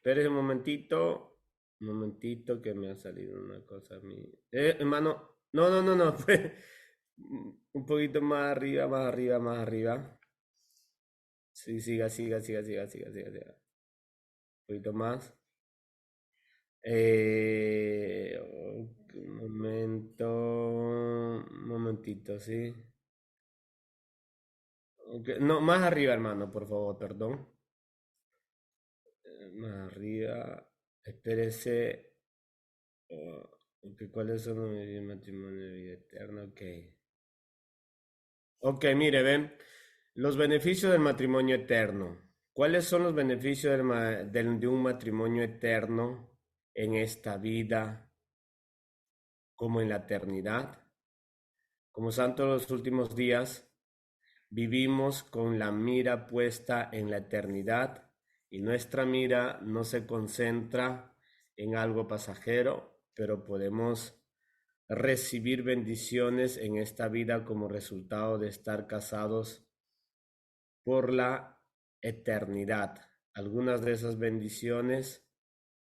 Espere un momentito que me ha salido una cosa a mí. Hermano, no, fue un poquito más arriba, más arriba, más arriba. Sí, siga. Un poquito más. Un momentito, sí. Ok, no, más arriba, hermano, por favor, perdón. Más arriba. Espérese. Ok, ¿cuáles son los medios de matrimonio de vida eterna? Ok. Ok, mire, ven. Los beneficios del matrimonio eterno. ¿Cuáles son los beneficios de un matrimonio eterno en esta vida como en la eternidad? Como santos los últimos días, vivimos con la mira puesta en la eternidad y nuestra mira no se concentra en algo pasajero, pero podemos recibir bendiciones en esta vida como resultado de estar casados por la eternidad. Algunas de esas bendiciones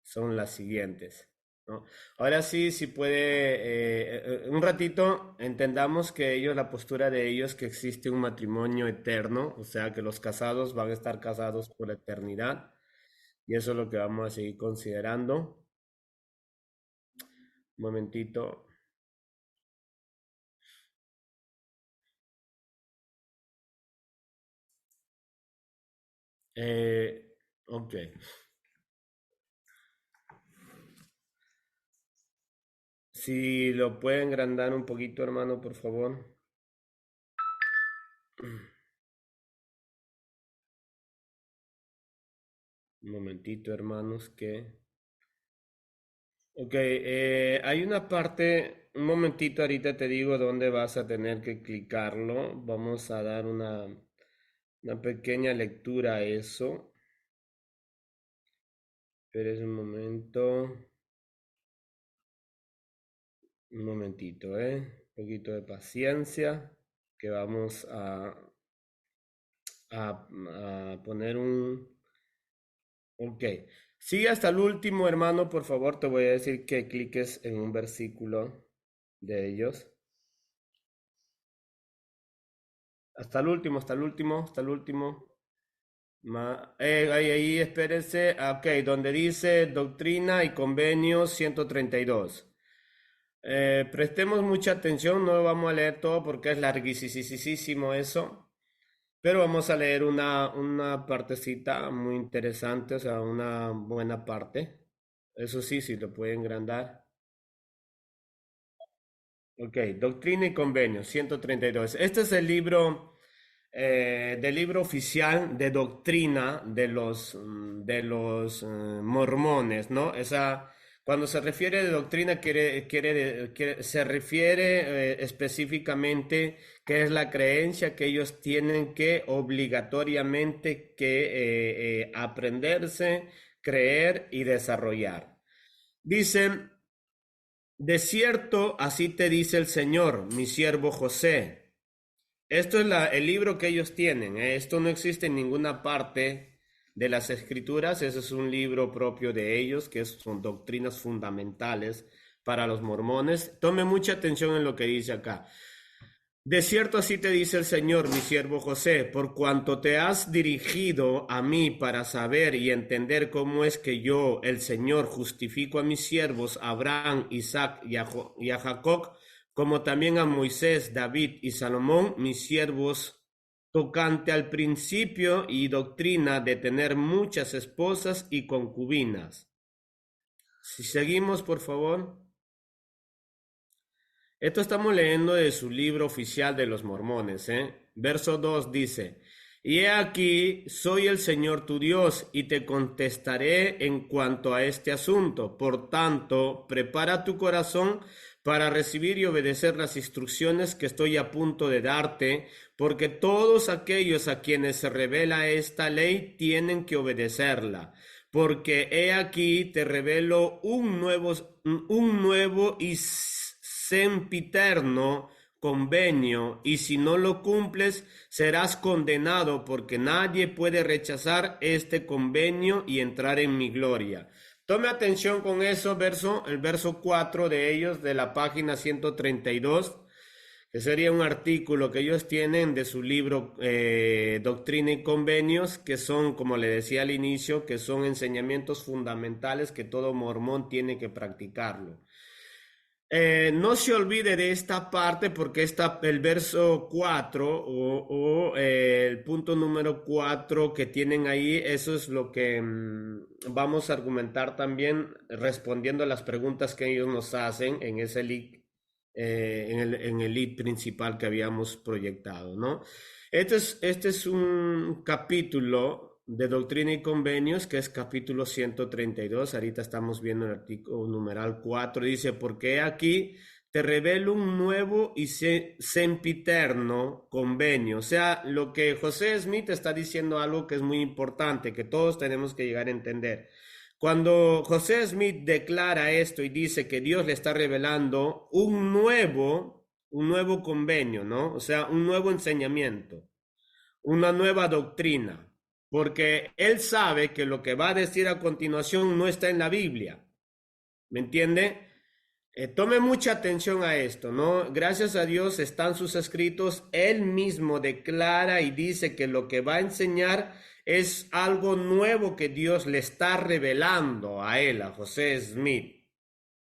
son las siguientes, ¿no? Ahora sí, si puede, un ratito, entendamos que ellos, la postura de ellos, que existe un matrimonio eterno, o sea, que los casados van a estar casados por la eternidad, y eso es lo que vamos a seguir considerando. Un momentito. Ok. Si lo puede engrandar un poquito, hermano, por favor. Un momentito, hermanos, que... Ok, hay una parte, un momentito, ahorita te digo dónde vas a tener que clicarlo. Vamos a dar una pequeña lectura a eso. Espera un momento, un momentito, Un poquito de paciencia, que vamos a poner un... Ok, sigue hasta el último, hermano, por favor, te voy a decir que cliques en un versículo de ellos. Hasta el último. Ahí, espérense. Ok, donde dice Doctrina y Convenios 132. Prestemos mucha atención, no vamos a leer todo porque es larguísimo eso, pero vamos a leer una partecita muy interesante, o sea, una buena parte. Eso sí, si lo pueden engrandar. Ok, Doctrina y Convenios 132. Este es el libro del libro oficial de doctrina de los mormones, ¿no? Esa, cuando se refiere de doctrina, se refiere específicamente que es la creencia que ellos tienen que obligatoriamente que aprenderse, creer y desarrollar. Dicen, de cierto, así te dice el Señor, mi siervo José. Esto es el libro que ellos tienen, ¿eh? Esto no existe en ninguna parte de las escrituras. Ese es un libro propio de ellos, que son doctrinas fundamentales para los mormones. Tome mucha atención en lo que dice acá. De cierto así te dice el Señor, mi siervo José, por cuanto te has dirigido a mí para saber y entender cómo es que yo, el Señor, justifico a mis siervos Abraham, Isaac y a Jacob, como también a Moisés, David y Salomón, mis siervos, tocante al principio y doctrina de tener muchas esposas y concubinas. Si seguimos, por favor. Esto estamos leyendo de su libro oficial de los mormones, ¿eh? Verso 2 dice, y he aquí, soy el Señor tu Dios, y te contestaré en cuanto a este asunto. Por tanto, prepara tu corazón para recibir y obedecer las instrucciones que estoy a punto de darte, porque todos aquellos a quienes se revela esta ley tienen que obedecerla. Porque he aquí te revelo un nuevo y sempiterno convenio, y si no lo cumples, serás condenado, porque nadie puede rechazar este convenio y entrar en mi gloria. Tome atención con eso, el verso 4 de ellos, de la página 132, que sería un artículo que ellos tienen de su libro Doctrina y Convenios, que son, como le decía al inicio, que son enseñamientos fundamentales que todo mormón tiene que practicarlo. No se olvide de esta parte, porque el verso 4 el punto número 4 que tienen ahí, eso es lo que vamos a argumentar también respondiendo a las preguntas que ellos nos hacen en ese link, en el lead principal que habíamos proyectado, ¿no? Este es un capítulo de Doctrina y Convenios, que es capítulo 132. Ahorita estamos viendo el artículo numeral 4. Dice, porque aquí te revelo un nuevo y sempiterno convenio. O sea, lo que José Smith está diciendo, algo que es muy importante, que todos tenemos que llegar a entender. Cuando José Smith declara esto y dice que Dios le está revelando un nuevo convenio, ¿no? O sea, un nuevo enseñamiento, una nueva doctrina, porque él sabe que lo que va a decir a continuación no está en la Biblia. ¿Me entiende? Tome mucha atención a esto, ¿no? Gracias a Dios están sus escritos. Él mismo declara y dice que lo que va a enseñar es algo nuevo que Dios le está revelando a él, a José Smith.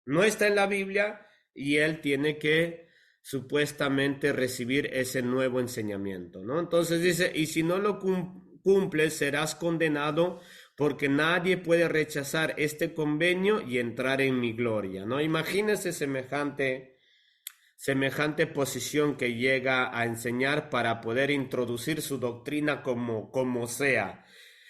No está en la Biblia y él tiene que supuestamente recibir ese nuevo enseñamiento, ¿no? Entonces dice, y si no lo cumples, serás condenado, porque nadie puede rechazar este convenio y entrar en mi gloria, ¿no? Imagínese semejante posición que llega a enseñar para poder introducir su doctrina como sea.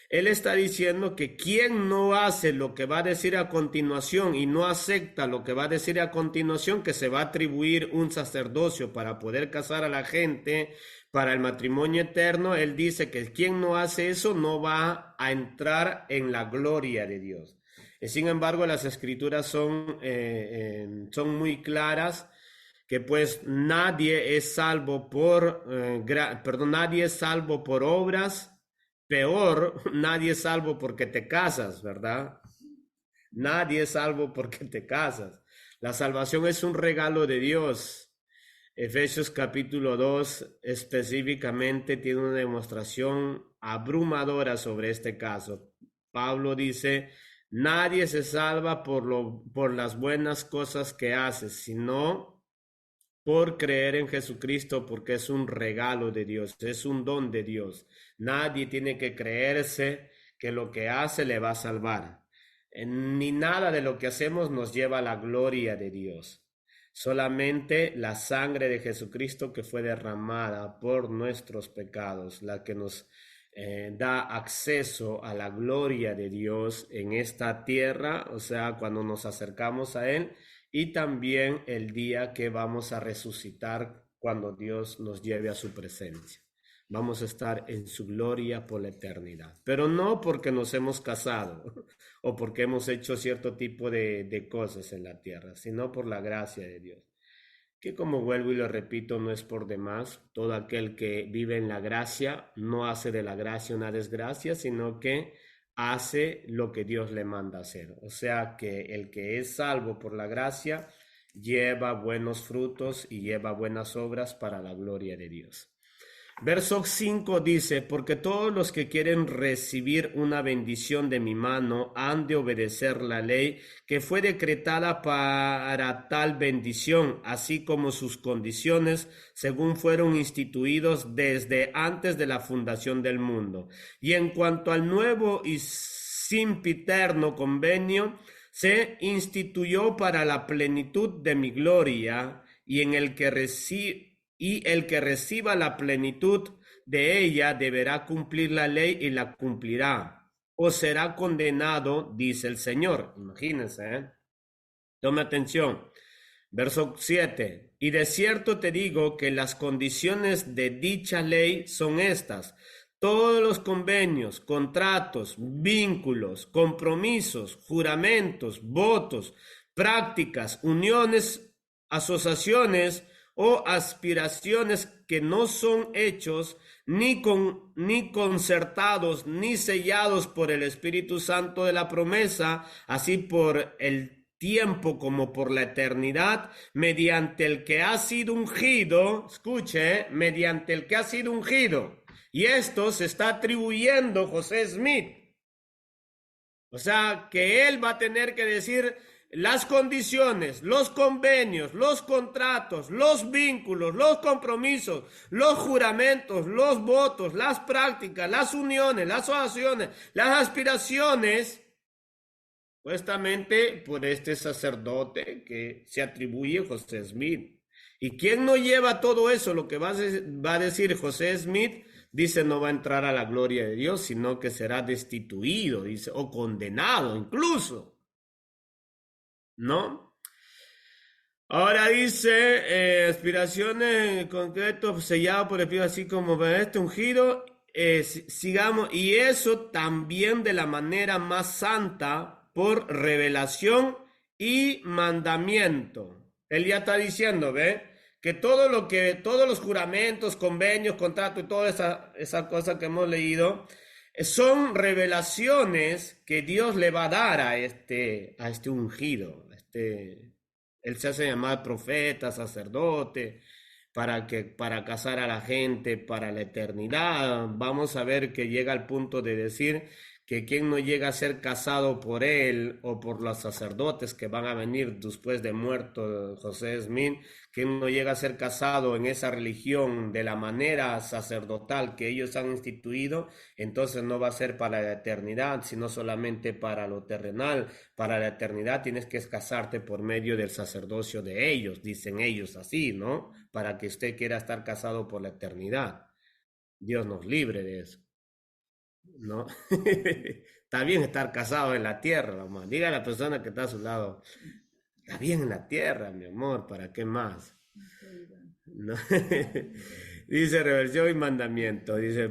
Él está diciendo que quien no hace lo que va a decir a continuación y no acepta lo que va a decir a continuación, que se va a atribuir un sacerdocio para poder casar a la gente para el matrimonio eterno, él dice que quien no hace eso no va a entrar en la gloria de Dios. Sin embargo, las escrituras son muy claras, que pues nadie es salvo nadie es salvo por obras. Peor, nadie es salvo porque te casas, ¿verdad? Nadie es salvo porque te casas. La salvación es un regalo de Dios. Efesios capítulo 2 específicamente tiene una demostración abrumadora sobre este caso. Pablo dice, nadie se salva por las buenas cosas que hace, sino por creer en Jesucristo, porque es un regalo de Dios, es un don de Dios. Nadie tiene que creerse que lo que hace le va a salvar. Ni nada de lo que hacemos nos lleva a la gloria de Dios. Solamente la sangre de Jesucristo, que fue derramada por nuestros pecados, la que nos da acceso a la gloria de Dios en esta tierra, o sea, cuando nos acercamos a Él, y también el día que vamos a resucitar cuando Dios nos lleve a su presencia. Vamos a estar en su gloria por la eternidad, pero no porque nos hemos casado o porque hemos hecho cierto tipo de cosas en la tierra, sino por la gracia de Dios, que, como vuelvo y lo repito, no es por demás. Todo aquel que vive en la gracia no hace de la gracia una desgracia, sino que hace lo que Dios le manda hacer. O sea que el que es salvo por la gracia lleva buenos frutos y lleva buenas obras para la gloria de Dios. Verso 5 dice, porque todos los que quieren recibir una bendición de mi mano han de obedecer la ley que fue decretada para tal bendición, así como sus condiciones, según fueron instituidos desde antes de la fundación del mundo. Y en cuanto al nuevo y sempiterno convenio, se instituyó para la plenitud de mi gloria, y en el que el que reciba la plenitud de ella deberá cumplir la ley y la cumplirá, o será condenado, dice el Señor. Imagínense, ¿eh? Tome atención. Verso 7. Y de cierto te digo que las condiciones de dicha ley son estas: todos los convenios, contratos, vínculos, compromisos, juramentos, votos, prácticas, uniones, asociaciones o aspiraciones que no son hechos ni concertados ni sellados por el Espíritu Santo de la promesa, así por el tiempo como por la eternidad, mediante el que ha sido ungido, escuche, mediante el que ha sido ungido. Y esto se está atribuyendo José Smith. O sea, que él va a tener que decir las condiciones, los convenios, los contratos, los vínculos, los compromisos, los juramentos, los votos, las prácticas, las uniones, las asociaciones, las aspiraciones, supuestamente por este sacerdote que se atribuye José Smith. ¿Y quién no lleva todo eso? Lo que va a decir José Smith, dice, no va a entrar a la gloria de Dios, sino que será destituido, dice, o condenado incluso, ¿no? Ahora dice, aspiraciones en concreto sellado por el Espíritu, así como este ungido, sigamos, y eso también de la manera más santa por revelación y mandamiento. Él ya está diciendo, ¿ve? Que todos los juramentos, convenios, contratos y toda esa cosa que hemos leído, son revelaciones que Dios le va a dar a este ungido, él se hace llamar profeta, sacerdote, para casar a la gente para la eternidad. Vamos a ver que llega al punto de decir que quien no llega a ser casado por él o por los sacerdotes que van a venir después de muerto José Smith, quien no llega a ser casado en esa religión de la manera sacerdotal que ellos han instituido, entonces no va a ser para la eternidad, sino solamente para lo terrenal. Para la eternidad tienes que casarte por medio del sacerdocio de ellos, dicen ellos así, ¿no? Para que usted quiera estar casado por la eternidad. Dios nos libre de eso, ¿no? Está bien estar casado en la tierra, mamá. Diga a la persona que está a su lado, está bien en la tierra, mi amor, ¿para qué más? ¿No? Dice reversión y mandamiento, dice,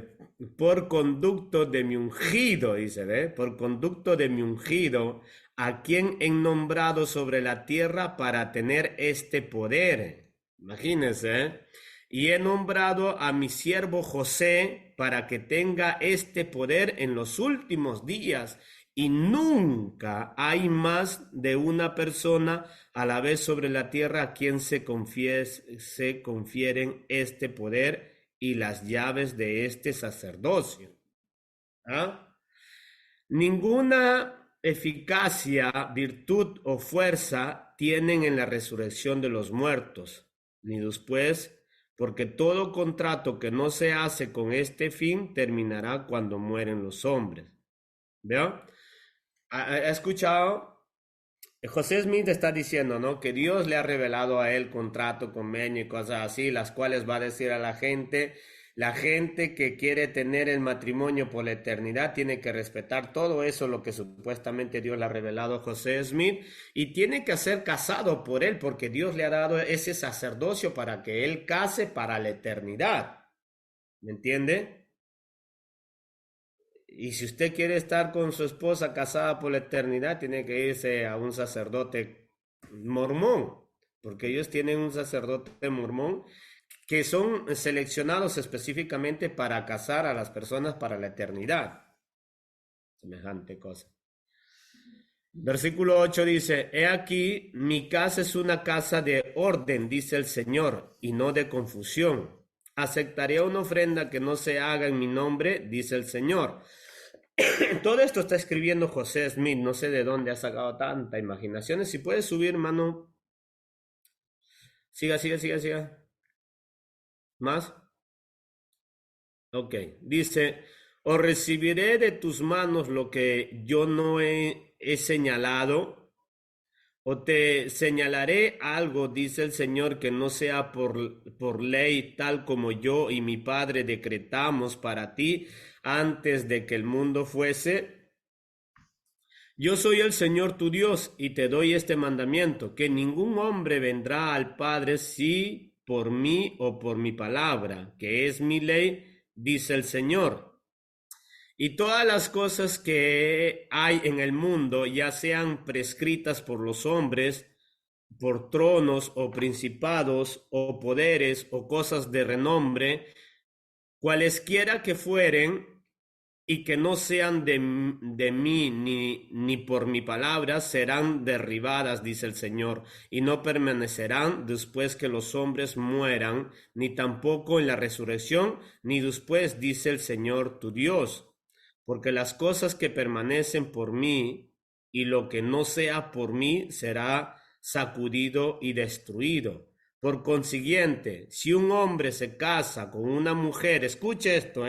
por conducto de mi ungido, dice, ¿ve? Por conducto de mi ungido, a quien he nombrado sobre la tierra para tener este poder. Imagínense, ¿eh? Y he nombrado a mi siervo José para que tenga este poder en los últimos días. Y nunca hay más de una persona a la vez sobre la tierra a quien se confieren este poder y las llaves de este sacerdocio. ¿Ah? Ninguna eficacia, virtud o fuerza tienen en la resurrección de los muertos, ni después, porque todo contrato que no se hace con este fin terminará cuando mueren los hombres. ¿Veo? ¿Ha escuchado? José Smith está diciendo, ¿no? Que Dios le ha revelado a él contrato, convenio y cosas así, las cuales va a decir a la gente que quiere tener el matrimonio por la eternidad tiene que respetar todo eso, lo que supuestamente Dios le ha revelado a José Smith, y tiene que ser casado por él, porque Dios le ha dado ese sacerdocio para que él case para la eternidad. ¿Me entiende? Y si usted quiere estar con su esposa casada por la eternidad, tiene que irse a un sacerdote mormón, porque ellos tienen un sacerdote mormón que son seleccionados específicamente para casar a las personas para la eternidad. Semejante cosa. Versículo 8 dice, he aquí, mi casa es una casa de orden, dice el Señor, y no de confusión. Aceptaré una ofrenda que no se haga en mi nombre, dice el Señor. Todo esto está escribiendo José Smith, no sé de dónde ha sacado tanta imaginación. Si puedes subir, hermano. Siga. ¿Más? Ok, dice, o recibiré de tus manos lo que yo no he señalado, o te señalaré algo, dice el Señor, que no sea por ley, tal como yo y mi Padre decretamos para ti antes de que el mundo fuese. Yo soy el Señor tu Dios y te doy este mandamiento, que ningún hombre vendrá al Padre si por mí o por mi palabra, que es mi ley, dice el Señor. Y todas las cosas que hay en el mundo, ya sean prescritas por los hombres por tronos o principados o poderes o cosas de renombre, cualesquiera que fueren, y que no sean de mí ni por mi palabra, serán derribadas, dice el Señor, y no permanecerán después que los hombres mueran, ni tampoco en la resurrección, ni después, dice el Señor tu Dios. Porque las cosas que permanecen por mí y lo que no sea por mí será sacudido y destruido. Por consiguiente, si un hombre se casa con una mujer, escuche esto,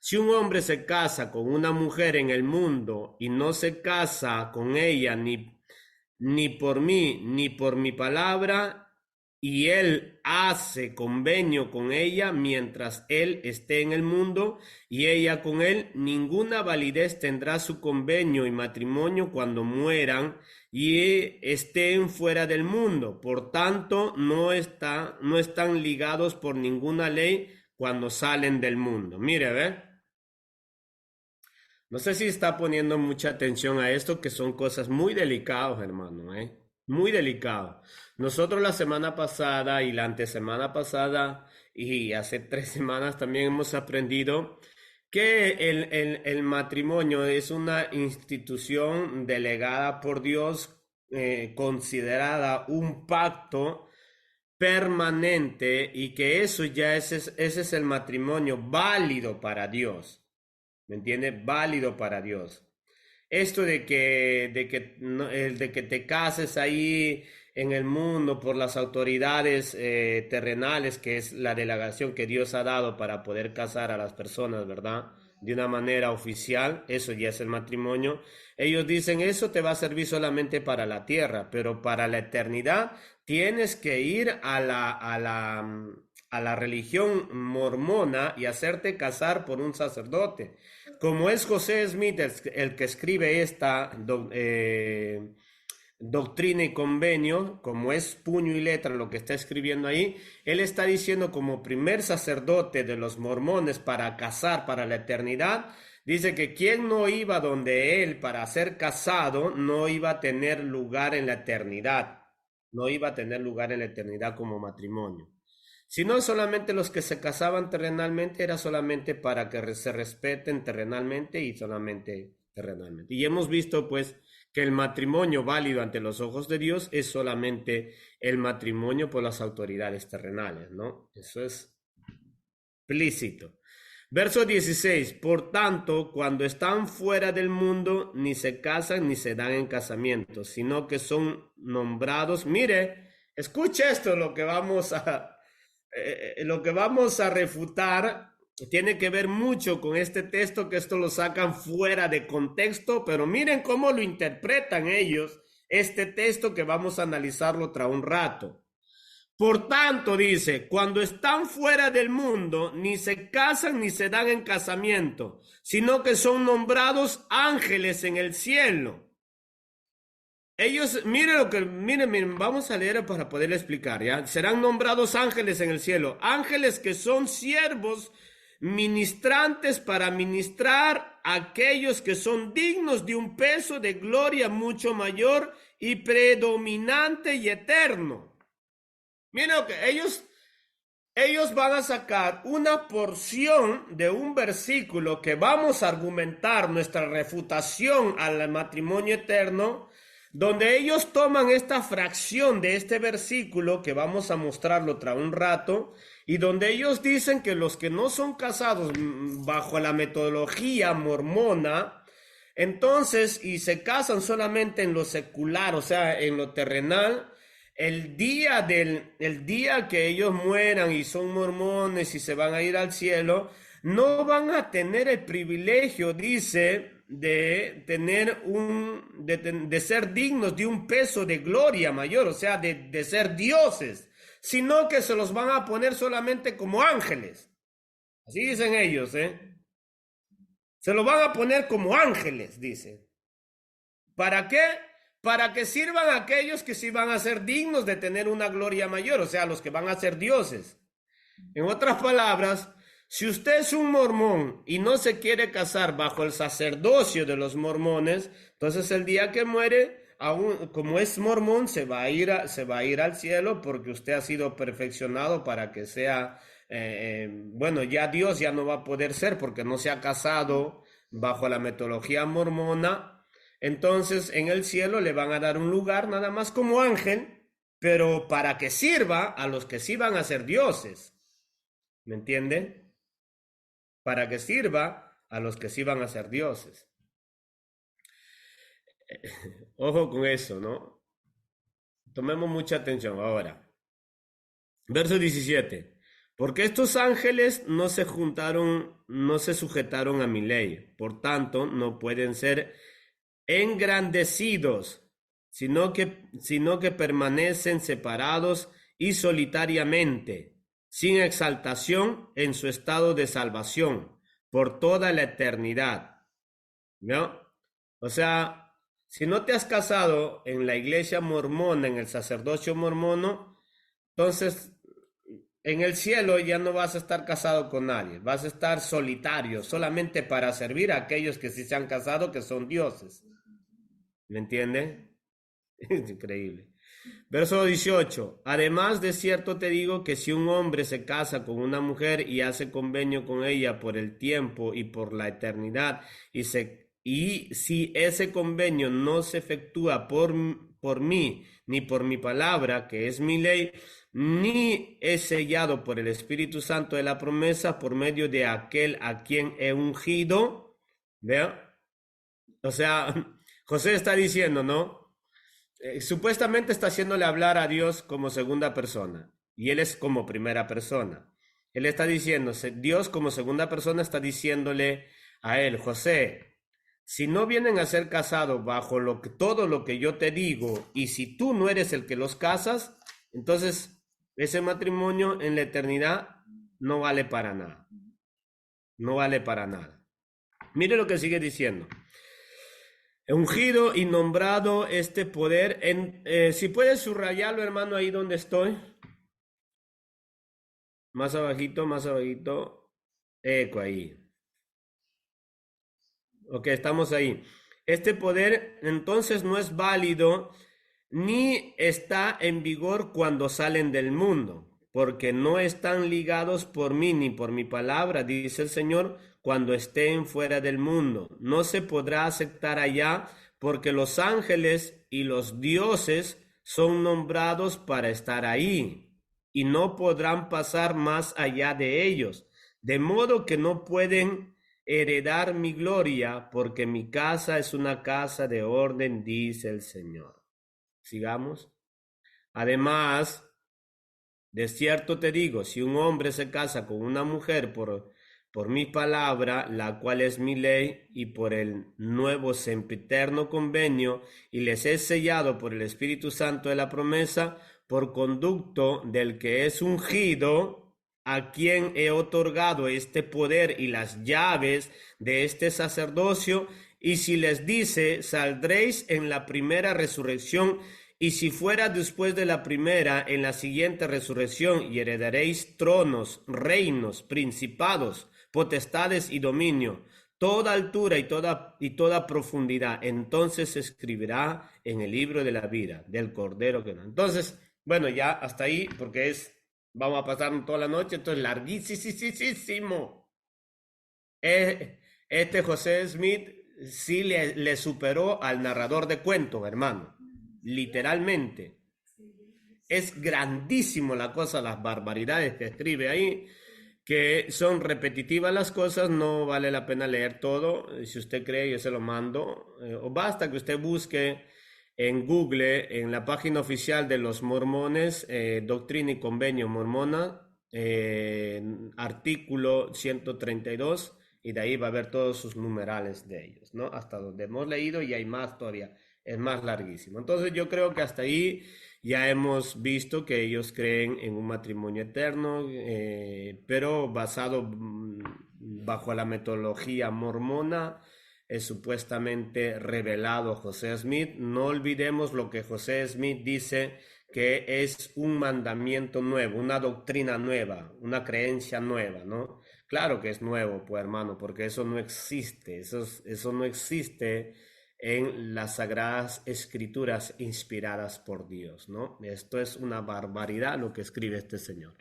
si un hombre se casa con una mujer en el mundo y no se casa con ella ni por mí ni por mi palabra, y él hace convenio con ella mientras él esté en el mundo y ella con él, ninguna validez tendrá su convenio y matrimonio cuando mueran y estén fuera del mundo. Por tanto, no están ligados por ninguna ley cuando salen del mundo. Mire, ¿ve? No sé si está poniendo mucha atención a esto, que son cosas muy delicadas, hermano, ¿eh? Muy delicado. Nosotros la semana pasada y la antesemana pasada y hace 3 semanas también hemos aprendido que el matrimonio es una institución delegada por Dios, considerada un pacto permanente, y que eso ya ese es el matrimonio válido para Dios. ¿Me entiende? Válido para Dios. Esto de que te cases ahí en el mundo por las autoridades terrenales, que es la delegación que Dios ha dado para poder casar a las personas, ¿verdad? De una manera oficial, eso ya es el matrimonio. Ellos dicen, eso te va a servir solamente para la tierra, pero para la eternidad tienes que ir a la religión mormona y hacerte casar por un sacerdote. Como es José Smith el que escribe esta doctrina y convenio, como es puño y letra lo que está escribiendo ahí, él está diciendo, como primer sacerdote de los mormones para casar para la eternidad, dice que quien no iba donde él para ser casado no iba a tener lugar en la eternidad, no iba a tener lugar en la eternidad como matrimonio. Si no, solamente los que se casaban terrenalmente era solamente para que se respeten terrenalmente y solamente terrenalmente. Y hemos visto pues que el matrimonio válido ante los ojos de Dios es solamente el matrimonio por las autoridades terrenales, ¿no? Eso es explícito. Verso 16, por tanto, cuando están fuera del mundo, ni se casan ni se dan en casamiento, sino que son nombrados. Mire, escuche esto, lo que vamos a refutar tiene que ver mucho con este texto, que esto lo sacan fuera de contexto, pero miren cómo lo interpretan ellos, este texto que vamos a analizarlo tras un rato. Por tanto, dice, cuando están fuera del mundo, ni se casan ni se dan en casamiento, sino que son nombrados ángeles en el cielo. Ellos, miren, vamos a leer para poder explicar, ¿ya? Serán nombrados ángeles en el cielo, ángeles que son siervos ministrantes para ministrar a aquellos que son dignos de un peso de gloria mucho mayor y predominante y eterno. Miren que ellos van a sacar una porción de un versículo que vamos a argumentar nuestra refutación al matrimonio eterno, donde ellos toman esta fracción de este versículo, que vamos a mostrarlo tras un rato, y donde ellos dicen que los que no son casados bajo la metodología mormona, entonces, y se casan solamente en lo secular, o sea, en lo terrenal, el día que ellos mueran y son mormones y se van a ir al cielo, no van a tener el privilegio, dice, de ser dignos de un peso de gloria mayor, o sea, de ser dioses, sino que se los van a poner solamente como ángeles. Así dicen ellos, ¿eh? Se los van a poner como ángeles, dice. ¿Para qué? Para que sirvan a aquellos que sí van a ser dignos de tener una gloria mayor, o sea, los que van a ser dioses. En otras palabras, si usted es un mormón y no se quiere casar bajo el sacerdocio de los mormones, entonces el día que muere, como es mormón, se va a ir al cielo porque usted ha sido perfeccionado para que sea, bueno, ya Dios ya no va a poder ser porque no se ha casado bajo la metodología mormona. Entonces en el cielo le van a dar un lugar nada más como ángel, pero para que sirva a los que sí van a ser dioses. ¿Me entiende? Para que sirva a los que sí van a ser dioses. Ojo con eso, ¿no? Tomemos mucha atención ahora. Verso 17. Porque estos ángeles no se juntaron, no se sujetaron a mi ley, por tanto no pueden ser engrandecidos, sino que permanecen separados y solitariamente, sin exaltación en su estado de salvación, por toda la eternidad. ¿No? O sea, si no te has casado en la iglesia mormona, en el sacerdocio mormono, entonces en el cielo ya no vas a estar casado con nadie, vas a estar solitario, solamente para servir a aquellos que sí se han casado, que son dioses. ¿Me entiende? Es increíble. Verso 18. Además de cierto te digo que si un hombre se casa con una mujer y hace convenio con ella por el tiempo y por la eternidad, y si ese convenio no se efectúa por mí, ni por mi palabra, que es mi ley, ni es sellado por el Espíritu Santo de la promesa por medio de aquel a quien he ungido, ¿vea? O sea, José está diciendo, ¿no? Supuestamente está haciéndole hablar a Dios como segunda persona y él es como primera persona. Él está diciendo, Dios como segunda persona está diciéndole a él, José, si no vienen a ser casados bajo todo lo que yo te digo y si tú no eres el que los casas, entonces ese matrimonio en la eternidad no vale para nada. No vale para nada. Mire lo que sigue diciendo. Ungido y nombrado este poder. Si puedes subrayarlo, hermano, ahí donde estoy. Más abajito, más abajito. Eco ahí. Ok, estamos ahí. Este poder entonces no es válido ni está en vigor cuando salen del mundo, porque no están ligados por mí ni por mi palabra, dice el Señor, cuando estén fuera del mundo. No se podrá aceptar allá porque los ángeles y los dioses son nombrados para estar ahí y no podrán pasar más allá de ellos, de modo que no pueden heredar mi gloria, porque mi casa es una casa de orden, dice el Señor. Sigamos. Además, de cierto te digo, si un hombre se casa con una mujer por mi palabra, la cual es mi ley, y por el nuevo sempiterno convenio, y les es sellado por el Espíritu Santo de la promesa, por conducto del que es ungido, a quien he otorgado este poder y las llaves de este sacerdocio, y si les dice, saldréis en la primera resurrección, y si fuera después de la primera, en la siguiente resurrección, y heredaréis tronos, reinos, principados, potestades y dominio, toda altura y toda profundidad, entonces se escribirá en el libro de la vida del Cordero que no. Entonces, bueno, ya hasta ahí, porque vamos a pasar toda la noche, entonces larguísimo. Este José Smith sí le superó al narrador de cuentos, hermano, literalmente. Es grandísimo la cosa, las barbaridades que escribe ahí, que son repetitivas las cosas, no vale la pena leer todo. Si usted cree, yo se lo mando. O basta que usted busque en Google, en la página oficial de los mormones, Doctrina y Convenio Mormona, artículo 132, y de ahí va a ver todos sus numerales de ellos, ¿no? Hasta donde hemos leído y hay más todavía, es más larguísimo. Entonces yo creo que hasta ahí ya hemos visto que ellos creen en un matrimonio eterno, pero basado bajo la metodología mormona, es supuestamente revelado José Smith. No olvidemos lo que José Smith dice, que es un mandamiento nuevo, una doctrina nueva, una creencia nueva, ¿no? Claro que es nuevo, pues hermano, porque eso no existe, eso no existe en las Sagradas Escrituras inspiradas por Dios, ¿no? Esto es una barbaridad lo que escribe este señor.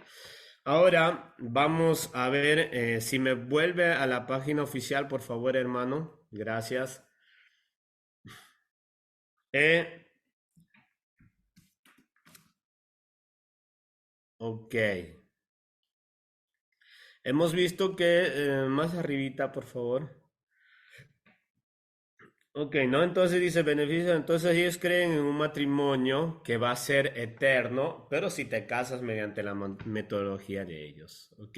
Ahora vamos a ver si me vuelve a la página oficial, por favor, hermano. Gracias. Ok. Hemos visto que más arribita, por favor. Ok, ¿no? Entonces dice beneficio. Entonces ellos creen en un matrimonio que va a ser eterno, pero si te casas mediante la metodología de ellos. Ok.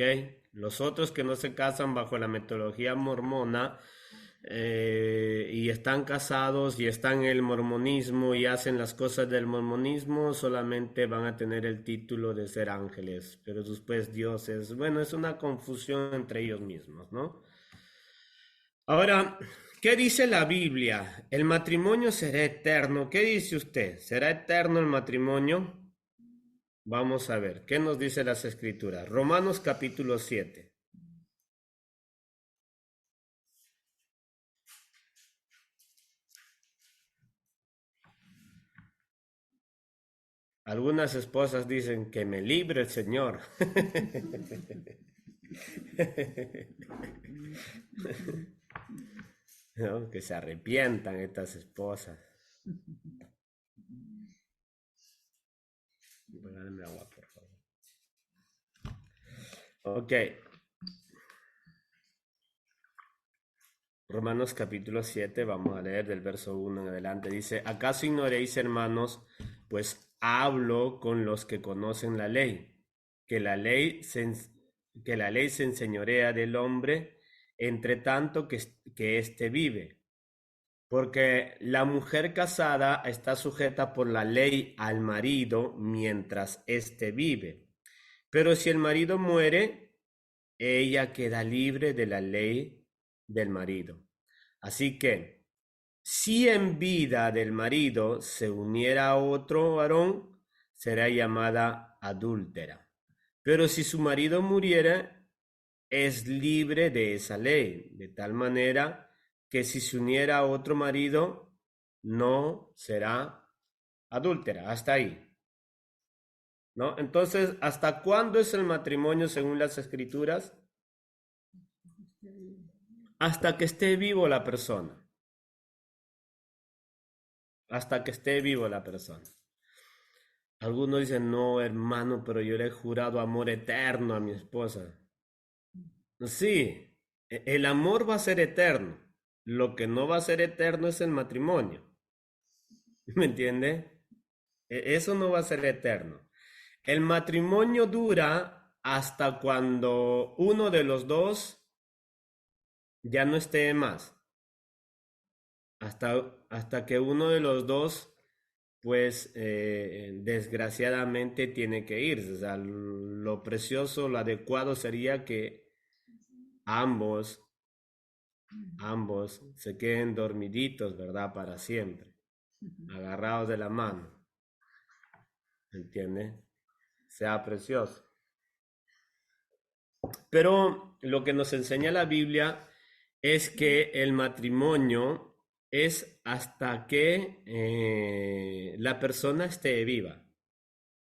Los otros que no se casan bajo la metodología mormona y están casados y están en el mormonismo y hacen las cosas del mormonismo, solamente van a tener el título de ser ángeles, pero después dioses. Bueno, es una confusión entre ellos mismos, ¿no? Ahora, ¿qué dice la Biblia? El matrimonio será eterno. ¿Qué dice usted? ¿Será eterno el matrimonio? Vamos a ver, ¿qué nos dice las Escrituras? Romanos capítulo 7. Algunas esposas dicen que me libre el Señor. ¿No? Que se arrepientan estas esposas. Dame agua, por favor. Ok. Romanos capítulo 7, vamos a leer del verso 1 en adelante. Dice, ¿acaso ignoréis, hermanos, pues hablo con los que conocen la ley, que la ley que la ley se enseñorea del hombre, entre tanto que éste vive? Porque la mujer casada está sujeta por la ley al marido mientras éste vive. Pero si el marido muere, ella queda libre de la ley del marido. Así que, si en vida del marido se uniera a otro varón, será llamada adúltera. Pero si su marido muriera, es libre de esa ley, de tal manera que si se uniera a otro marido, no será adúltera. Hasta ahí, ¿no? Entonces, ¿hasta cuándo es el matrimonio según las escrituras? Hasta que esté vivo la persona. Hasta que esté vivo la persona. Algunos dicen, no, hermano, pero yo le he jurado amor eterno a mi esposa. Sí, el amor va a ser eterno. Lo que no va a ser eterno es el matrimonio. ¿Me entiende? Eso no va a ser eterno. El matrimonio dura hasta cuando uno de los dos ya no esté más. Hasta que uno de los dos, pues desgraciadamente tiene que irse. O sea, lo precioso, lo adecuado sería que ambos, ambos se queden dormiditos, ¿verdad? Para siempre, agarrados de la mano, ¿entiende? Sea precioso. Pero lo que nos enseña la Biblia es que el matrimonio es hasta que la persona esté viva.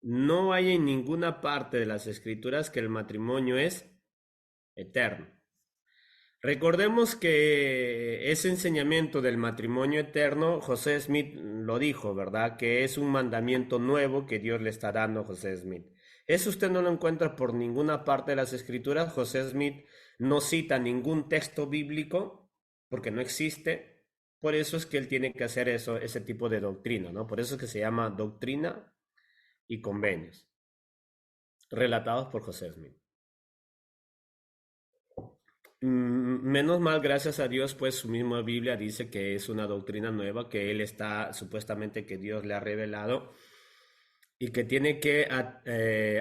No hay en ninguna parte de las escrituras que el matrimonio es eterno. Recordemos que ese enseñamiento del matrimonio eterno, José Smith lo dijo, ¿verdad? Que es un mandamiento nuevo que Dios le está dando a José Smith. Eso usted no lo encuentra por ninguna parte de las escrituras. José Smith no cita ningún texto bíblico porque no existe. Por eso es que él tiene que hacer eso, ese tipo de doctrina, ¿no? Por eso es que se llama doctrina y convenios, relatados por José Smith. Menos mal, gracias a Dios, pues su misma Biblia dice que es una doctrina nueva que él está, supuestamente que Dios le ha revelado y que tiene que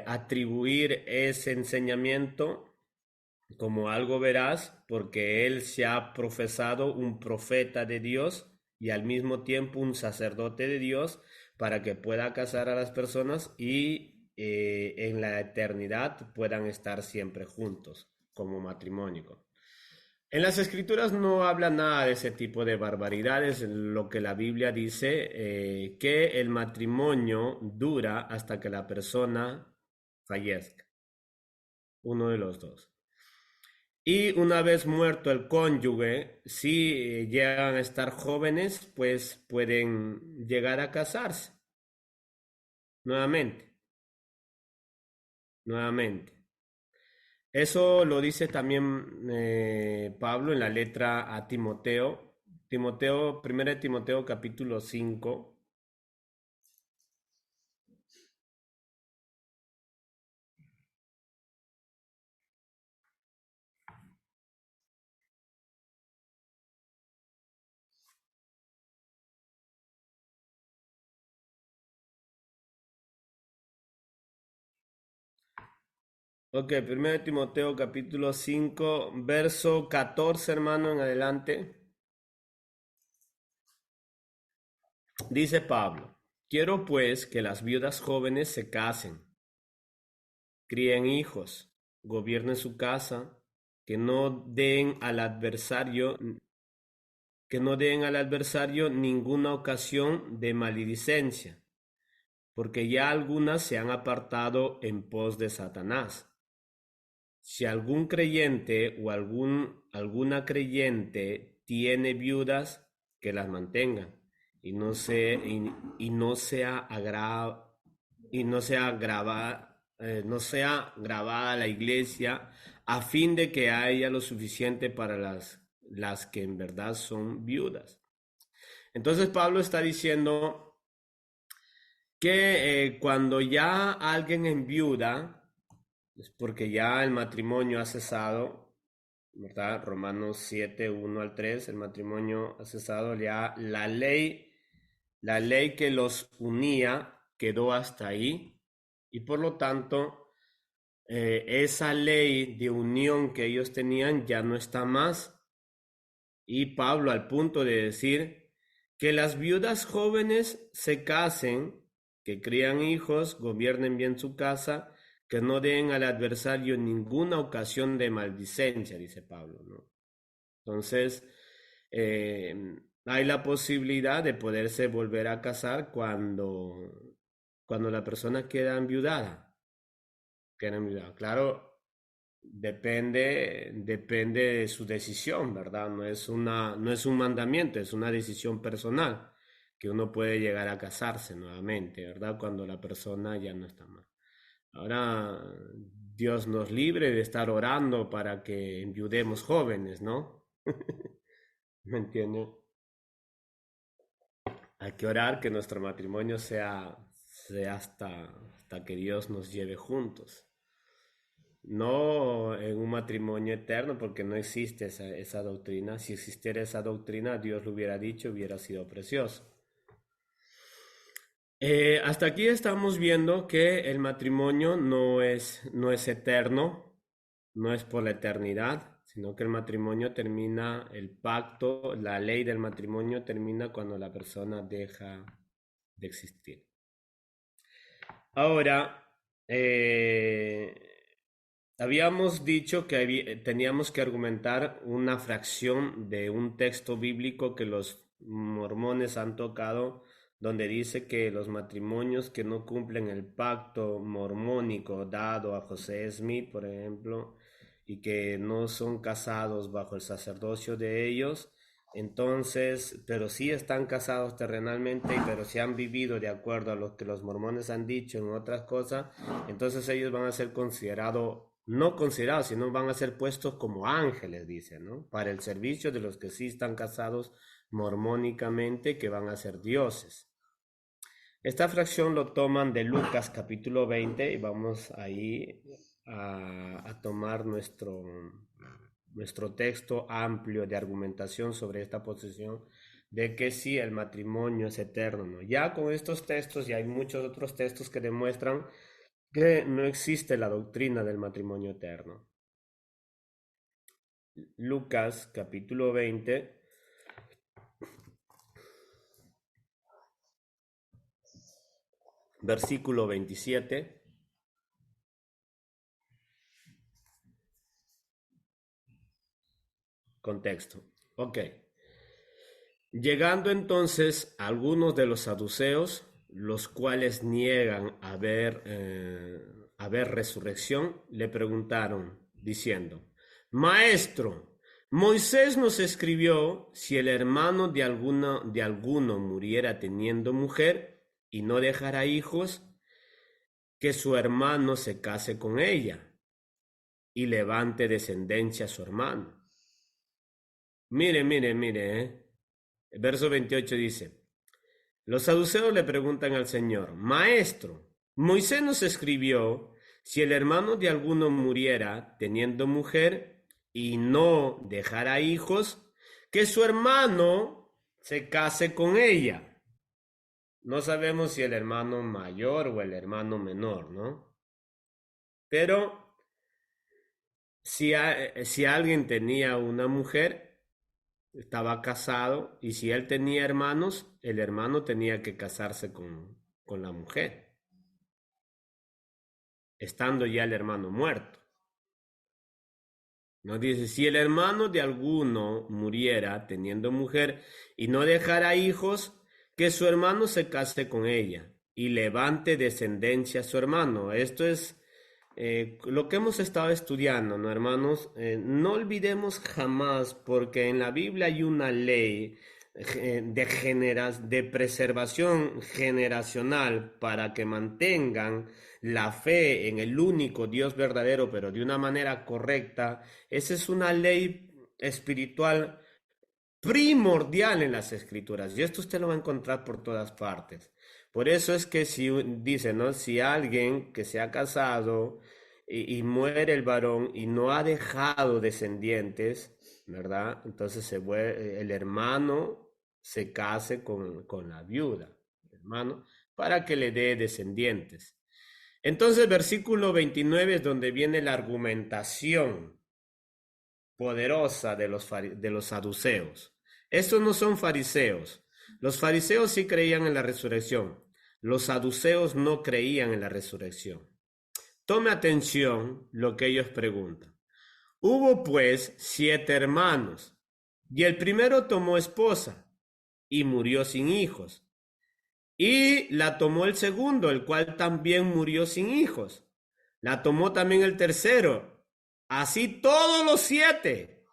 atribuir ese enseñamiento como algo veraz porque él se ha profesado un profeta de Dios y al mismo tiempo un sacerdote de Dios para que pueda casar a las personas y en la eternidad puedan estar siempre juntos como matrimonio. En las escrituras no habla nada de ese tipo de barbaridades. Lo que la Biblia dice, que el matrimonio dura hasta que la persona fallezca, uno de los dos. Y una vez muerto el cónyuge, si llegan a estar jóvenes, pues pueden llegar a casarse nuevamente, nuevamente. Eso lo dice también Pablo en la letra a Timoteo. Timoteo, 1 Timoteo capítulo 5. Ok, 1 Timoteo capítulo 5, verso 14, hermano, en adelante. Dice Pablo, quiero pues que las viudas jóvenes se casen, críen hijos, gobiernen su casa, que no den al adversario, que no den al adversario ninguna ocasión de maledicencia, porque ya algunas se han apartado en pos de Satanás. Si algún creyente o alguna creyente tiene viudas, que las mantengan y no sea no sea grabada la iglesia, a fin de que haya lo suficiente para las que en verdad son viudas. Entonces Pablo está diciendo que cuando ya alguien enviuda, es porque ya el matrimonio ha cesado, ¿verdad? Romanos 7, 1 al 3, el matrimonio ha cesado, ya la ley que los unía quedó hasta ahí, y por lo tanto, esa ley de unión que ellos tenían ya no está más. Y Pablo al punto de decir que las viudas jóvenes se casen, que crían hijos, gobiernen bien su casa, que no den al adversario ninguna ocasión de maldicencia, dice Pablo, ¿no? Entonces, eh, hay la posibilidad de poderse volver a casar cuando la persona queda enviudada. Queda enviudada. Claro, depende de su decisión, ¿verdad? No es un mandamiento, es una decisión personal que uno puede llegar a casarse nuevamente, ¿verdad? Cuando la persona ya no está mal. Ahora, Dios nos libre de estar orando para que enviudemos jóvenes, ¿no? ¿Me entiendes? Hay que orar que nuestro matrimonio sea hasta que Dios nos lleve juntos. No en un matrimonio eterno, porque no existe esa doctrina. Si existiera esa doctrina, Dios lo hubiera dicho, hubiera sido precioso. Hasta aquí estamos viendo que el matrimonio no es eterno, no es por la eternidad, sino que el matrimonio termina, el pacto, la ley del matrimonio termina cuando la persona deja de existir. Ahora, eh, habíamos dicho que teníamos que argumentar una fracción de un texto bíblico que los mormones han tocado, donde dice que los matrimonios que no cumplen el pacto mormónico dado a José Smith, por ejemplo, y que no son casados bajo el sacerdocio de ellos, entonces, pero sí están casados terrenalmente, pero si han vivido de acuerdo a lo que los mormones han dicho en otras cosas, entonces ellos van a ser considerados, no considerados, sino van a ser puestos como ángeles, dice, ¿no? Para el servicio de los que sí están casados mormónicamente, que van a ser dioses. Esta fracción lo toman de Lucas capítulo 20 y vamos ahí a tomar nuestro texto amplio de argumentación sobre esta posición de que sí, el matrimonio es eterno, ¿no? Ya con estos textos, y hay muchos otros textos que demuestran que no existe la doctrina del matrimonio eterno. Lucas capítulo 20, versículo 27. contexto. Ok. Llegando entonces a algunos de los saduceos, los cuales niegan haber resurrección, le preguntaron diciendo, Maestro, Moisés nos escribió si el hermano de alguno muriera teniendo mujer y no dejara hijos, que su hermano se case con ella y levante descendencia a su hermano. Mire, mire, mire, El verso 28 dice, los saduceos le preguntan al Señor, Maestro, Moisés nos escribió, si el hermano de alguno muriera teniendo mujer y no dejara hijos, que su hermano se case con ella. No sabemos si el hermano mayor o el hermano menor, ¿no? Pero si alguien tenía una mujer, estaba casado, y si él tenía hermanos, el hermano tenía que casarse con la mujer, estando ya el hermano muerto. Nos dice, si el hermano de alguno muriera teniendo mujer y no dejara hijos, que su hermano se case con ella y levante descendencia a su hermano. Esto es lo que hemos estado estudiando, ¿no, hermanos? No olvidemos jamás, porque en la Biblia hay una ley de preservación generacional para que mantengan la fe en el único Dios verdadero, pero de una manera correcta. Esa es una ley espiritual primordial en las escrituras, y esto usted lo va a encontrar por todas partes. Por eso es que si dice, ¿no? Si alguien que se ha casado y muere el varón y no ha dejado descendientes, ¿verdad? Entonces el hermano se case con la viuda, hermano, para que le dé descendientes. Entonces, versículo 29 es donde viene la argumentación poderosa de los saduceos. Estos no son fariseos. Los fariseos sí creían en la resurrección. Los saduceos no creían en la resurrección. Tome atención lo que ellos preguntan. Hubo pues 7 hermanos, y el primero tomó esposa, y murió sin hijos. Y la tomó el segundo, el cual también murió sin hijos. La tomó también el tercero. Así todos los 7.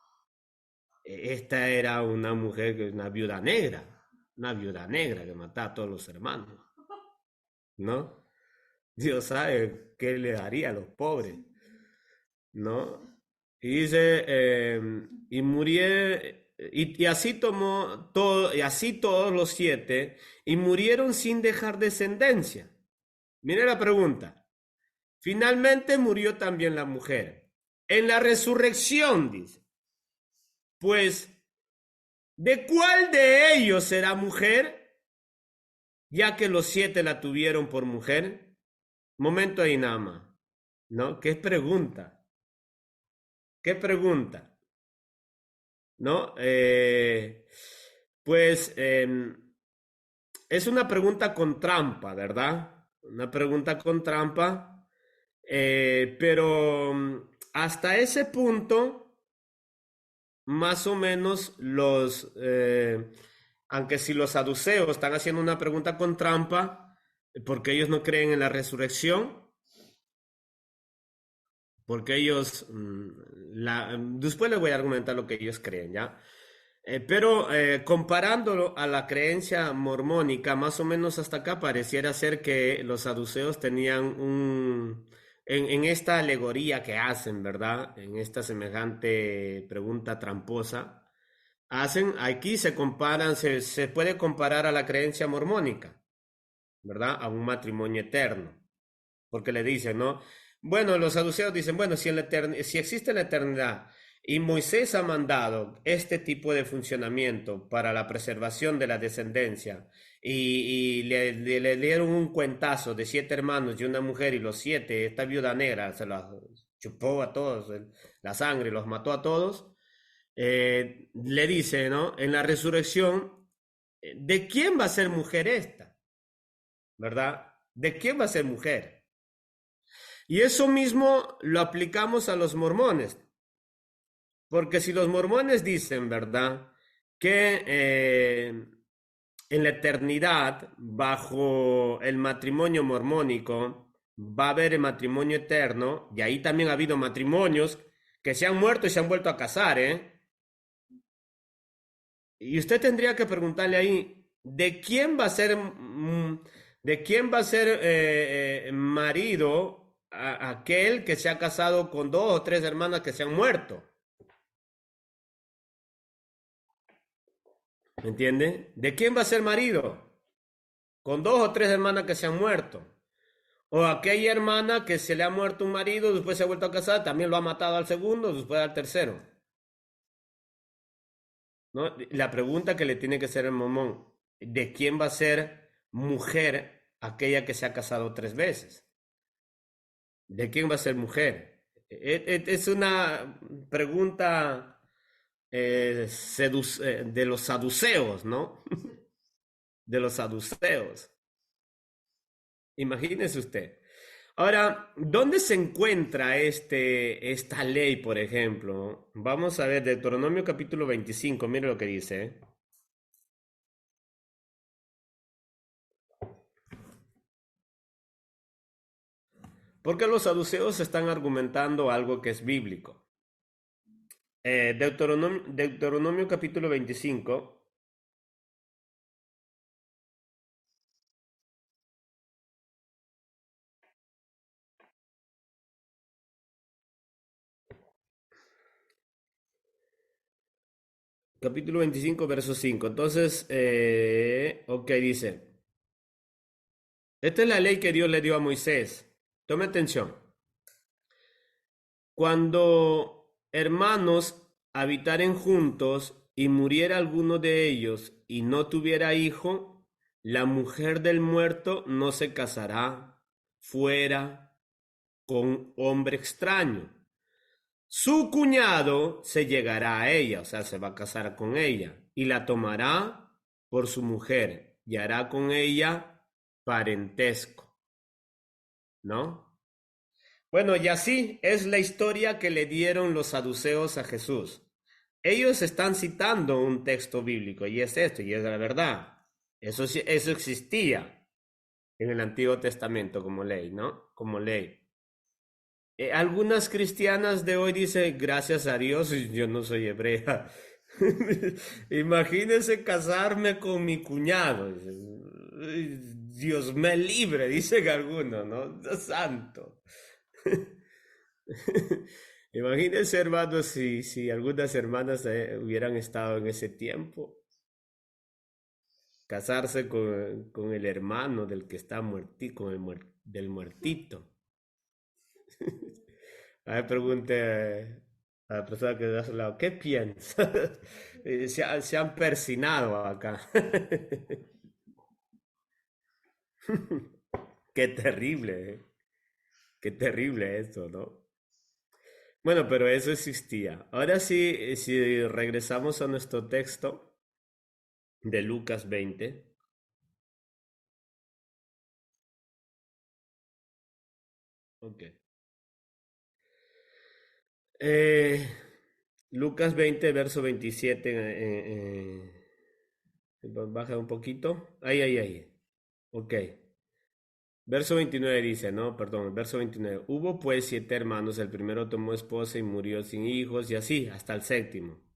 Esta era una mujer, una viuda negra que mataba a todos los hermanos, ¿no? Dios sabe qué le daría a los pobres, ¿no? Y dice, y murieron, y así tomó todo, y así todos los 7, y murieron sin dejar descendencia. Mire la pregunta. Finalmente murió también la mujer. En la resurrección, dice, pues, ¿de cuál de ellos será mujer? Ya que los 7 la tuvieron por mujer. Momento ahí nada más, ¿no? ¿Qué pregunta? ¿Qué pregunta? ¿No? Pues es una pregunta con trampa, ¿verdad? Una pregunta con trampa, pero hasta ese punto, más o menos aunque si los saduceos están haciendo una pregunta con trampa, porque ellos no creen en la resurrección, porque ellos, después les voy a argumentar lo que ellos creen, ¿ya? Pero comparándolo a la creencia mormónica, más o menos hasta acá pareciera ser que los saduceos tenían en esta alegoría que hacen, ¿verdad? En esta semejante pregunta tramposa, aquí se comparan, se puede comparar a la creencia mormónica, ¿verdad? A un matrimonio eterno, porque le dicen, ¿no? Bueno, los saduceos dicen, bueno, si existe la eternidad y Moisés ha mandado este tipo de funcionamiento para la preservación de la descendencia y le dieron un cuentazo de 7 hermanos y una mujer y los 7, esta viuda negra se la chupó a todos, la sangre los mató a todos, le dice, ¿no? En la resurrección, ¿de quién va a ser mujer esta? ¿Verdad? ¿De quién va a ser mujer? Y eso mismo lo aplicamos a los mormones. Porque si los mormones dicen, ¿verdad? Que en la eternidad, bajo el matrimonio mormónico, va a haber el matrimonio eterno, y ahí también ha habido matrimonios que se han muerto y se han vuelto a casar, ¿eh? Y usted tendría que preguntarle ahí, ¿de quién va a ser, de quién va a ser marido aquel que se ha casado con dos o tres hermanas que se han muerto? ¿Me entiende? ¿De quién va a ser marido? Con dos o tres hermanas que se han muerto. O aquella hermana que se le ha muerto un marido, después se ha vuelto a casar, también lo ha matado al segundo, después al tercero. ¿No? La pregunta que le tiene que hacer el mormón, ¿de quién va a ser mujer aquella que se ha casado tres veces? ¿De quién va a ser mujer? Es una pregunta de los saduceos, ¿no? De los saduceos. Imagínese usted. Ahora, ¿dónde se encuentra esta ley, por ejemplo? Vamos a ver, Deuteronomio capítulo 25, mire lo que dice. ¿Eh? Porque los saduceos están argumentando algo que es bíblico. Deuteronomio capítulo 25, capítulo 25, verso 5. Entonces, ok, dice, esta es la ley que Dios le dio a Moisés. Tome atención. Cuando hermanos habitaren juntos y muriera alguno de ellos y no tuviera hijo, la mujer del muerto no se casará fuera con hombre extraño. Su cuñado se llegará a ella, o sea, se va a casar con ella y la tomará por su mujer y hará con ella parentesco, ¿no? Bueno, y así es la historia que le dieron los saduceos a Jesús. Ellos están citando un texto bíblico y es esto, y es la verdad. Eso existía en el Antiguo Testamento como ley, ¿no? Como ley. Algunas cristianas de hoy dicen, gracias a Dios, yo no soy hebrea. Imagínense casarme con mi cuñado. Dios me libre, dicen algunos, ¿no? Dios santo. Imagínense, hermanos, si algunas hermanas hubieran estado en ese tiempo, casarse con el hermano del que está muertito, del muertito. A ver, pregunte a la persona que está a su lado, ¿qué piensa? Se han persinado acá. Qué terrible, ¿eh? Qué terrible esto, ¿no? Bueno, pero eso existía. Ahora sí, si regresamos a nuestro texto de Lucas 20. Ok. Eh, Lucas 20, verso 27. Baja un poquito. Ahí, ahí, ahí. Ok. Verso 29 dice, no, perdón, verso 29. Hubo pues siete hermanos, el primero tomó esposa y murió sin hijos, y así, hasta el séptimo.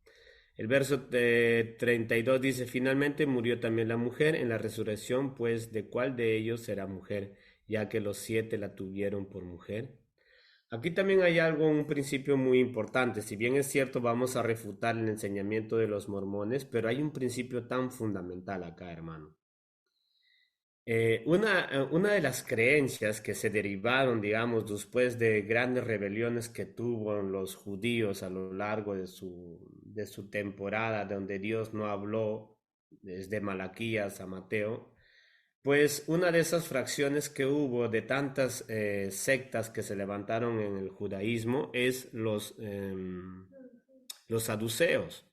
El verso 32 dice, finalmente murió también la mujer en la resurrección, pues de cuál de ellos será mujer, ya que los siete la tuvieron por mujer. Aquí también hay algo, un principio muy importante. Si bien es cierto, vamos a refutar el enseñamiento de los mormones, pero hay un principio tan fundamental acá, hermano. Una de las creencias que se derivaron, digamos, después de grandes rebeliones que tuvo los judíos a lo largo de su temporada, donde Dios no habló desde Malaquías a Mateo, pues una de esas fracciones que hubo de tantas sectas que se levantaron en el judaísmo es los saduceos.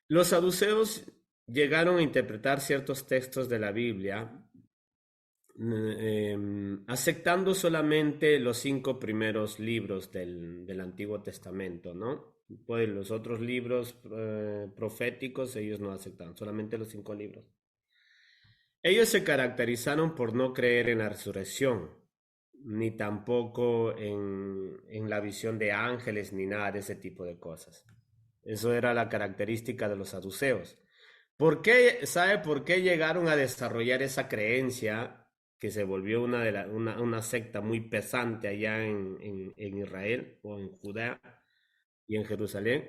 Los saduceos llegaron a interpretar ciertos textos de la Biblia aceptando solamente los cinco primeros libros del Antiguo Testamento, ¿no? Pues los otros libros proféticos ellos no aceptan, solamente los 5 libros. Ellos se caracterizaron por no creer en la resurrección, ni tampoco en la visión de ángeles, ni nada de ese tipo de cosas. Eso era la característica de los saduceos. ¿Sabe por qué llegaron a desarrollar esa creencia que se volvió una secta muy pesante allá en Israel o en Judea y en Jerusalén?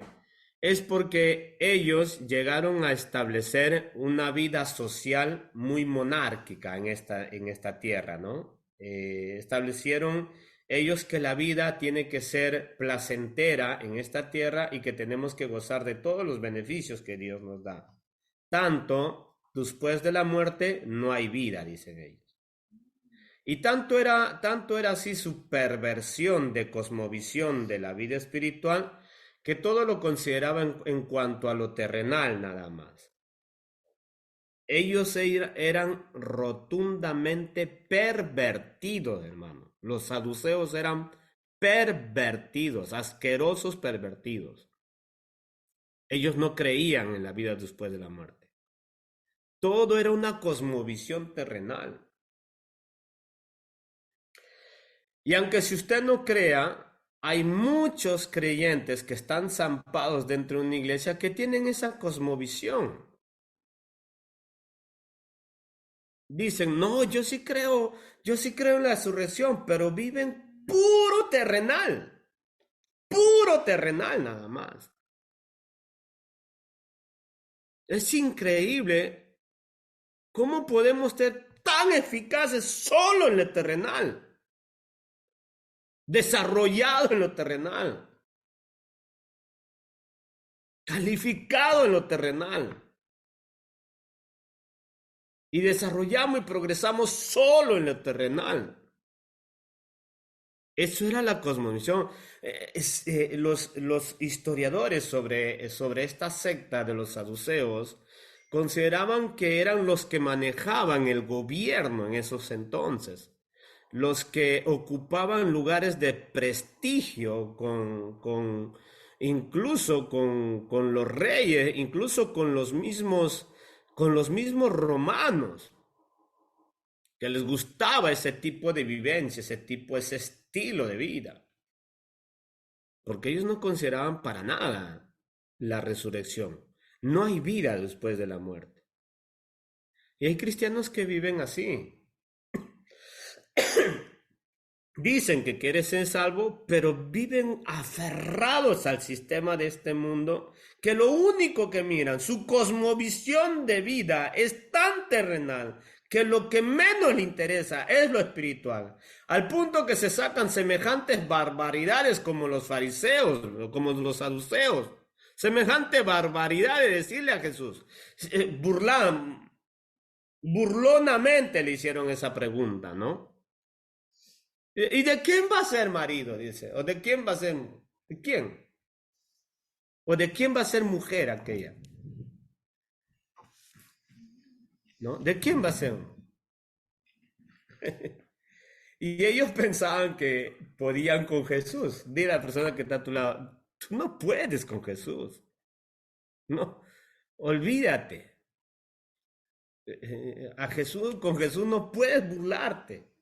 Es porque ellos llegaron a establecer una vida social muy monárquica en esta tierra, ¿no? Establecieron ellos que la vida tiene que ser placentera en esta tierra y que tenemos que gozar de todos los beneficios que Dios nos da. Tanto después de la muerte no hay vida, dicen ellos. Y tanto era así su perversión de cosmovisión de la vida espiritual que todo lo consideraban en cuanto a lo terrenal nada más. Ellos eran rotundamente pervertidos, hermano. Los saduceos eran pervertidos, asquerosos pervertidos. Ellos no creían en la vida después de la muerte. Todo era una cosmovisión terrenal. Y aunque si usted no crea, hay muchos creyentes que están zampados dentro de una iglesia que tienen esa cosmovisión. Dicen, no, yo sí creo en la resurrección, pero viven puro terrenal nada más. Es increíble cómo podemos ser tan eficaces solo en lo terrenal, desarrollado en lo terrenal, calificado en lo terrenal. Y desarrollamos y progresamos solo en lo terrenal. Eso era la cosmovisión. Los historiadores sobre esta secta de los saduceos consideraban que eran los que manejaban el gobierno en esos entonces, los que ocupaban lugares de prestigio incluso con los reyes, incluso con los mismos romanos, que les gustaba ese tipo de vivencia, ese estilo de vida, porque ellos no consideraban para nada la resurrección. No hay vida después de la muerte. Y hay cristianos que viven así. Dicen que quieren ser salvos, pero viven aferrados al sistema de este mundo, que lo único que miran, su cosmovisión de vida es tan terrenal, que lo que menos le interesa es lo espiritual, al punto que se sacan semejantes barbaridades como los fariseos, como los saduceos, semejante barbaridad de decirle a Jesús, burlonamente le hicieron esa pregunta, ¿no? ¿Y de quién va a ser marido? Dice. ¿O de quién va a ser? ¿De quién? ¿O de quién va a ser mujer aquella? ¿No? ¿De quién va a ser? Y ellos pensaban que podían con Jesús. Dile a la persona que está a tu lado, tú no puedes con Jesús. No, olvídate. Con Jesús no puedes burlarte.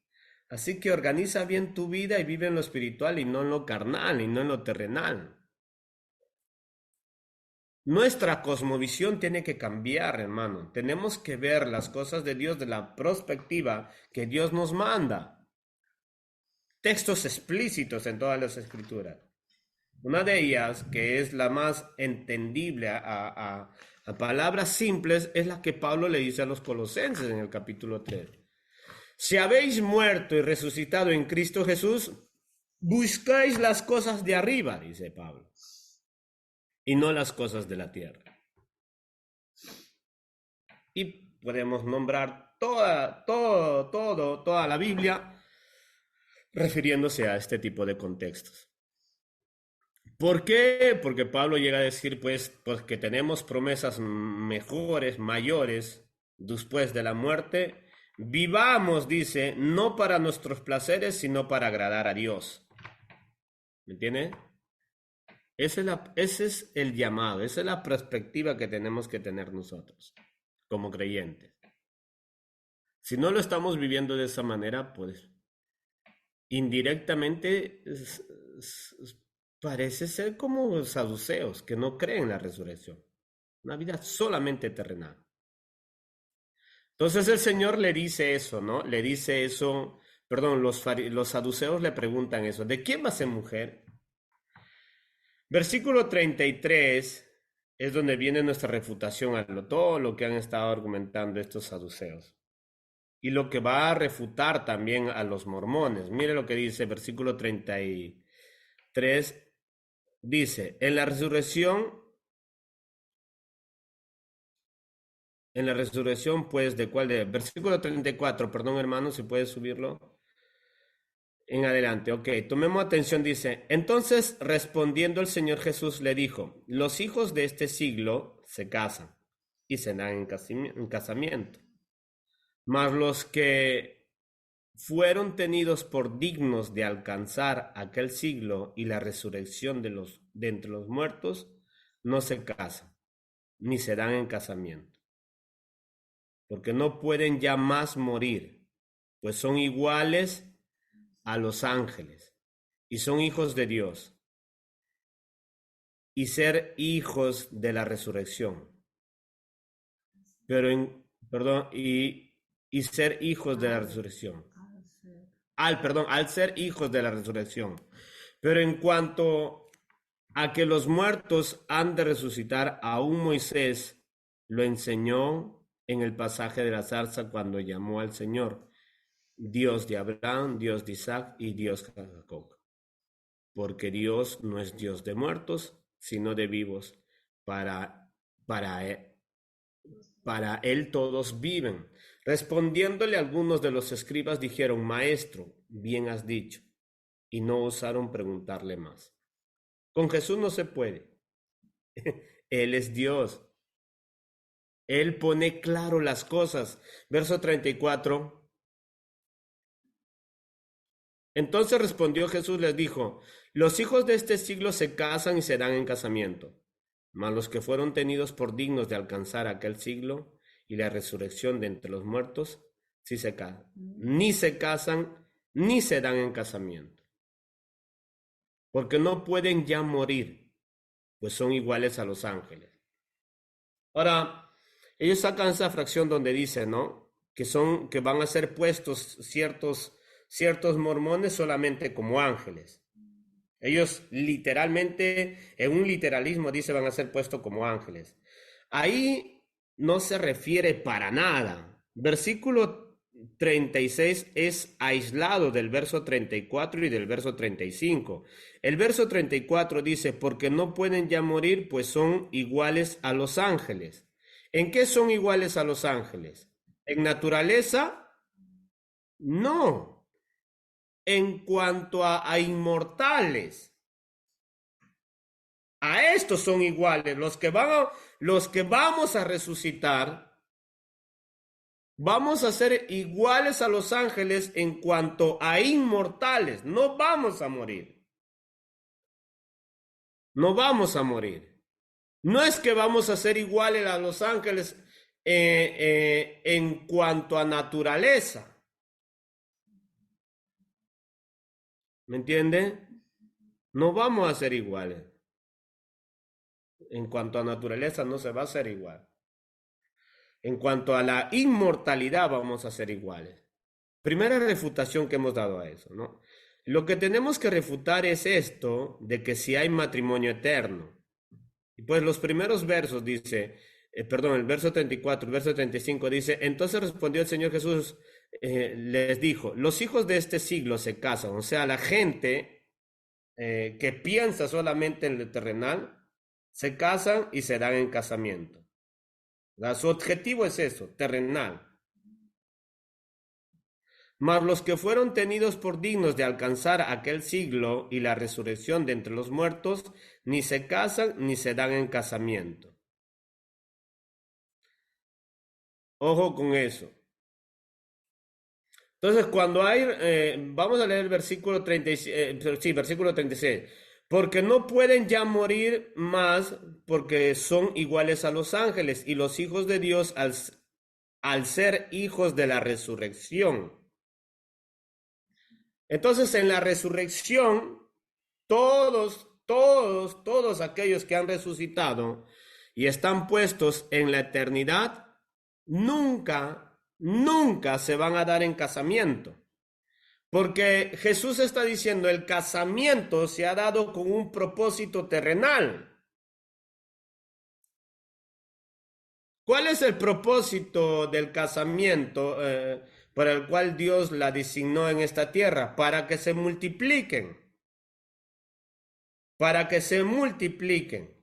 Así que organiza bien tu vida y vive en lo espiritual y no en lo carnal y no en lo terrenal. Nuestra cosmovisión tiene que cambiar, hermano. Tenemos que ver las cosas de Dios de la perspectiva que Dios nos manda. Textos explícitos en todas las escrituras. Una de ellas, que es la más entendible a palabras simples, es la que Pablo le dice a los colosenses en el capítulo 3. Si habéis muerto y resucitado en Cristo Jesús, buscáis las cosas de arriba, dice Pablo, y no las cosas de la tierra. Y podemos nombrar toda la Biblia refiriéndose a este tipo de contextos. ¿Por qué? Porque Pablo llega a decir, pues que tenemos promesas mejores, mayores, después de la muerte. Vivamos, dice, no para nuestros placeres, sino para agradar a Dios. ¿Me entiende? Ese es el llamado, esa es la perspectiva que tenemos que tener nosotros como creyentes. Si no lo estamos viviendo de esa manera, pues indirectamente parece ser como los saduceos que no creen en la resurrección. Una vida solamente terrenal. Entonces el Señor le dice eso, ¿no? Le dice eso, perdón, los saduceos le preguntan eso, ¿de quién va a ser mujer? Versículo 33 es donde viene nuestra refutación a todo lo que han estado argumentando estos saduceos. Y lo que va a refutar también a los mormones. Mire lo que dice versículo 33. Dice, en la resurrección, pues, ¿de cuál de? Versículo 34, perdón hermano, si puedes subirlo en adelante. Ok, tomemos atención, dice, entonces respondiendo el Señor Jesús le dijo, los hijos de este siglo se casan y se dan en casamiento, mas los que fueron tenidos por dignos de alcanzar aquel siglo y la resurrección de entre los muertos, no se casan, ni se dan en casamiento, porque no pueden ya más morir, pues son iguales a los ángeles, y son hijos de Dios, y ser hijos de la resurrección. Perdón, y ser hijos de la resurrección. Al ser hijos de la resurrección. Pero en cuanto a que los muertos han de resucitar, aún Moisés lo enseñó en el pasaje de la zarza cuando llamó al Señor, Dios de Abraham, Dios de Isaac y Dios de Jacob. Porque Dios no es Dios de muertos, sino de vivos. Para él todos viven. Respondiéndole algunos de los escribas dijeron, Maestro, bien has dicho, y no osaron preguntarle más. Con Jesús no se puede. Él es Dios. Él pone claro las cosas. Verso 34. Entonces respondió Jesús, les dijo, los hijos de este siglo se casan y se dan en casamiento, mas los que fueron tenidos por dignos de alcanzar aquel siglo y la resurrección de entre los muertos, sí se casan. Ni se casan, ni se dan en casamiento, porque no pueden ya morir, pues son iguales a los ángeles. Ahora, ellos sacan esa fracción donde dice, ¿no? Que van a ser puestos ciertos mormones solamente como ángeles. Ellos literalmente, en un literalismo dice, van a ser puestos como ángeles. Ahí no se refiere para nada. Versículo 36 es aislado del verso 34 y del verso 35. El verso 34 dice, porque no pueden ya morir, pues son iguales a los ángeles. ¿En qué son iguales a los ángeles? ¿En naturaleza? No. En cuanto a inmortales, a estos son iguales. Los que vamos a resucitar, vamos a ser iguales a los ángeles en cuanto a inmortales. No vamos a morir. No vamos a morir. No es que vamos a ser iguales a los ángeles en cuanto a naturaleza. ¿Me entiende? No vamos a ser iguales. En cuanto a naturaleza no se va a ser igual. En cuanto a la inmortalidad vamos a ser iguales. Primera refutación que hemos dado a eso, ¿no? Lo que tenemos que refutar es esto de que si hay matrimonio eterno. Y pues los primeros versos dice, el verso 34, el verso 35 dice, entonces respondió el Señor Jesús, les dijo, los hijos de este siglo se casan, o sea, la gente que piensa solamente en lo terrenal, se casan y se dan en casamiento. Su objetivo es eso, terrenal. Mas los que fueron tenidos por dignos de alcanzar aquel siglo y la resurrección de entre los muertos, ni se casan ni se dan en casamiento. Ojo con eso. Entonces, cuando hay, vamos a leer el versículo 36, versículo 36. porque no pueden ya morir más porque son iguales a los ángeles y los hijos de Dios al ser hijos de la resurrección. Entonces en la resurrección, todos aquellos que han resucitado y están puestos en la eternidad, nunca se van a dar en casamiento. Porque Jesús está diciendo, el casamiento se ha dado con un propósito terrenal. ¿Cuál es el propósito del casamiento para el cual Dios la designó en esta tierra? Para que se multipliquen. Para que se multipliquen.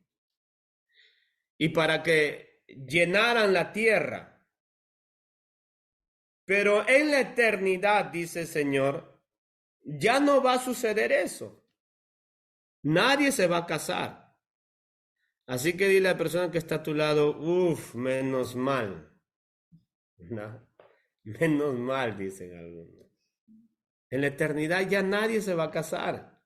Y para que llenaran la tierra. Pero en la eternidad, dice el Señor, ya no va a suceder eso. Nadie se va a casar. Así que dile a la persona que está a tu lado, menos mal. No, menos mal, dicen algunos. En la eternidad ya nadie se va a casar.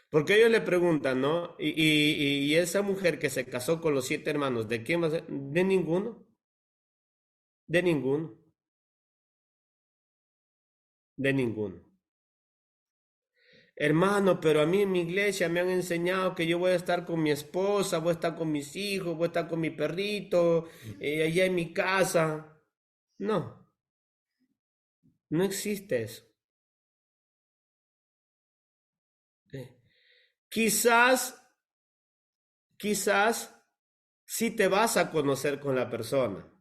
Porque ellos le preguntan, ¿no? Y esa mujer que se casó con los 7 hermanos, ¿de quién va a ser? De ninguno. De ninguno. De ninguno. Hermano, pero a mí en mi iglesia me han enseñado que yo voy a estar con mi esposa, voy a estar con mis hijos, voy a estar con mi perrito, allá en mi casa. No, no existe eso. Quizás, quizás sí te vas a conocer con la persona,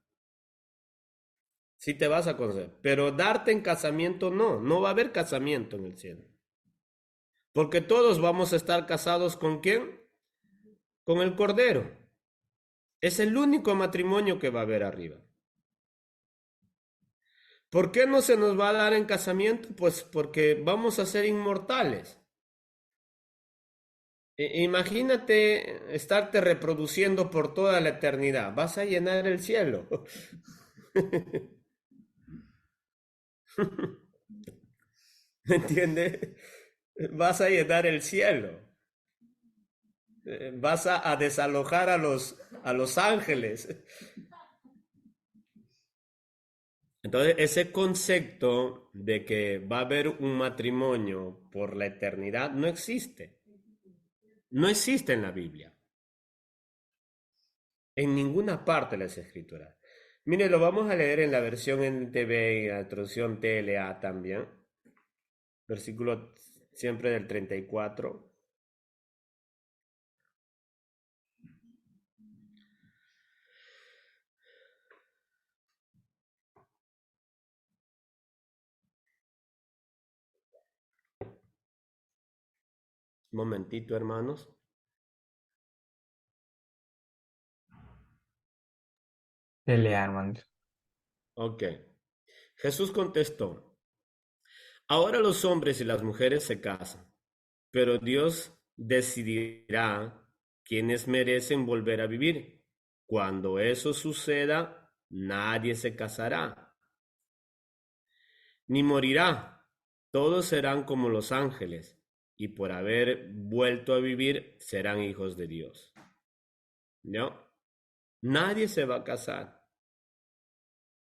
sí te vas a conocer, pero darte en casamiento no va a haber casamiento en el cielo. Porque todos vamos a estar casados ¿con quién? Con el Cordero. Es el único matrimonio que va a haber arriba. ¿Por qué no se nos va a dar en casamiento? Pues porque vamos a ser inmortales. Imagínate estarte reproduciendo por toda la eternidad. Vas a llenar el cielo. ¿Me entiendes? Vas a llenar el cielo. Vas a desalojar a los ángeles. Entonces, ese concepto de que va a haber un matrimonio por la eternidad no existe. No existe en la Biblia. En ninguna parte de las escrituras. Mire, lo vamos a leer en la versión NTV y la traducción TLA también. Versículo siempre del 34. Un momentito, hermanos. Pelea, hermanos. Ok. Jesús contestó, ahora los hombres y las mujeres se casan, pero Dios decidirá quiénes merecen volver a vivir. Cuando eso suceda, nadie se casará, ni morirá. Todos serán como los ángeles, y por haber vuelto a vivir, serán hijos de Dios. ¿No? Nadie se va a casar.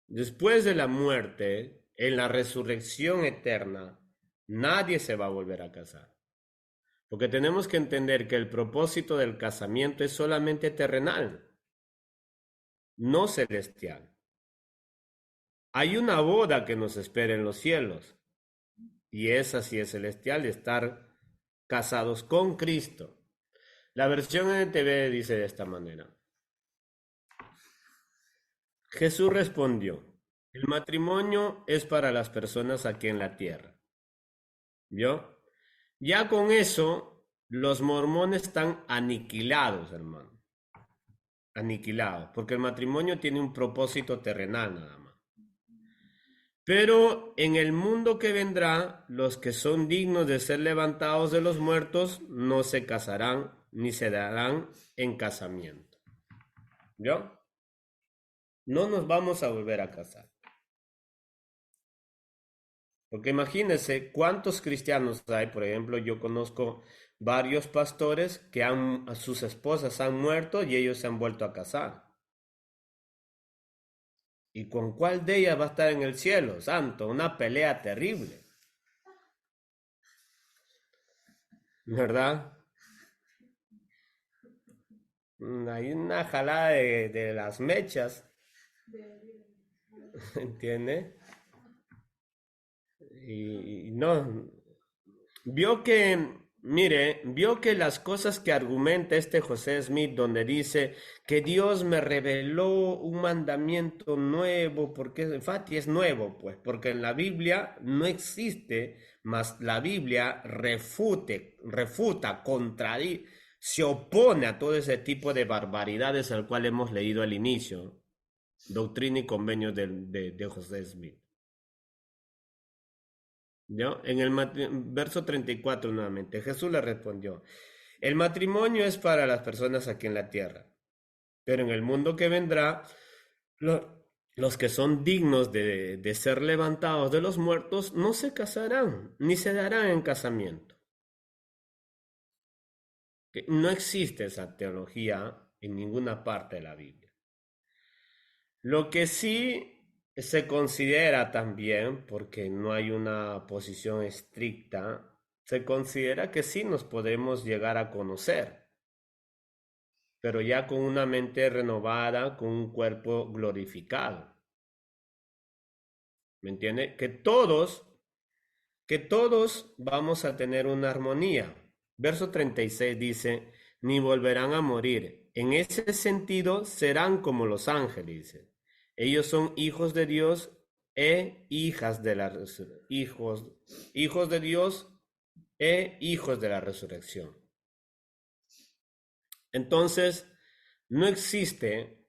Después de la muerte, en la resurrección eterna, nadie se va a volver a casar. Porque tenemos que entender que el propósito del casamiento es solamente terrenal, no celestial. Hay una boda que nos espera en los cielos, y esa sí es celestial, de estar casados con Cristo. La versión NTV dice de esta manera. Jesús respondió, el matrimonio es para las personas aquí en la tierra. ¿Vio? Ya con eso, los mormones están aniquilados, hermano. Aniquilados, porque el matrimonio tiene un propósito terrenal nada más. Pero en el mundo que vendrá, los que son dignos de ser levantados de los muertos no se casarán ni se darán en casamiento. ¿Vio? No nos vamos a volver a casar. Porque imagínense cuántos cristianos hay, por ejemplo, yo conozco varios pastores que sus esposas han muerto y ellos se han vuelto a casar. ¿Y con cuál de ellas va a estar en el cielo? Santo, una pelea terrible, ¿verdad? Hay una jalada de las mechas, ¿entiende? Y no, vio que las cosas que argumenta este José Smith, donde dice que Dios me reveló un mandamiento nuevo, porque Fati es nuevo, pues, porque en la Biblia no existe, mas la Biblia refuta, contradice, se opone a todo ese tipo de barbaridades al cual hemos leído al inicio, Doctrina y Convenios de José Smith. ¿No? En el verso 34 nuevamente, Jesús le respondió, el matrimonio es para las personas aquí en la tierra, pero en el mundo que vendrá, los que son dignos de ser levantados de los muertos no se casarán, ni se darán en casamiento. Que no existe esa teología en ninguna parte de la Biblia. Lo que sí se considera también, porque no hay una posición estricta, se considera que sí nos podemos llegar a conocer, pero ya con una mente renovada, con un cuerpo glorificado. ¿Me entiende? Que todos vamos a tener una armonía. Verso 36 dice, ni volverán a morir. En ese sentido serán como los ángeles, dice. Ellos son hijos de Dios e hijas de la hijos de Dios e hijos de la resurrección. Entonces, no existe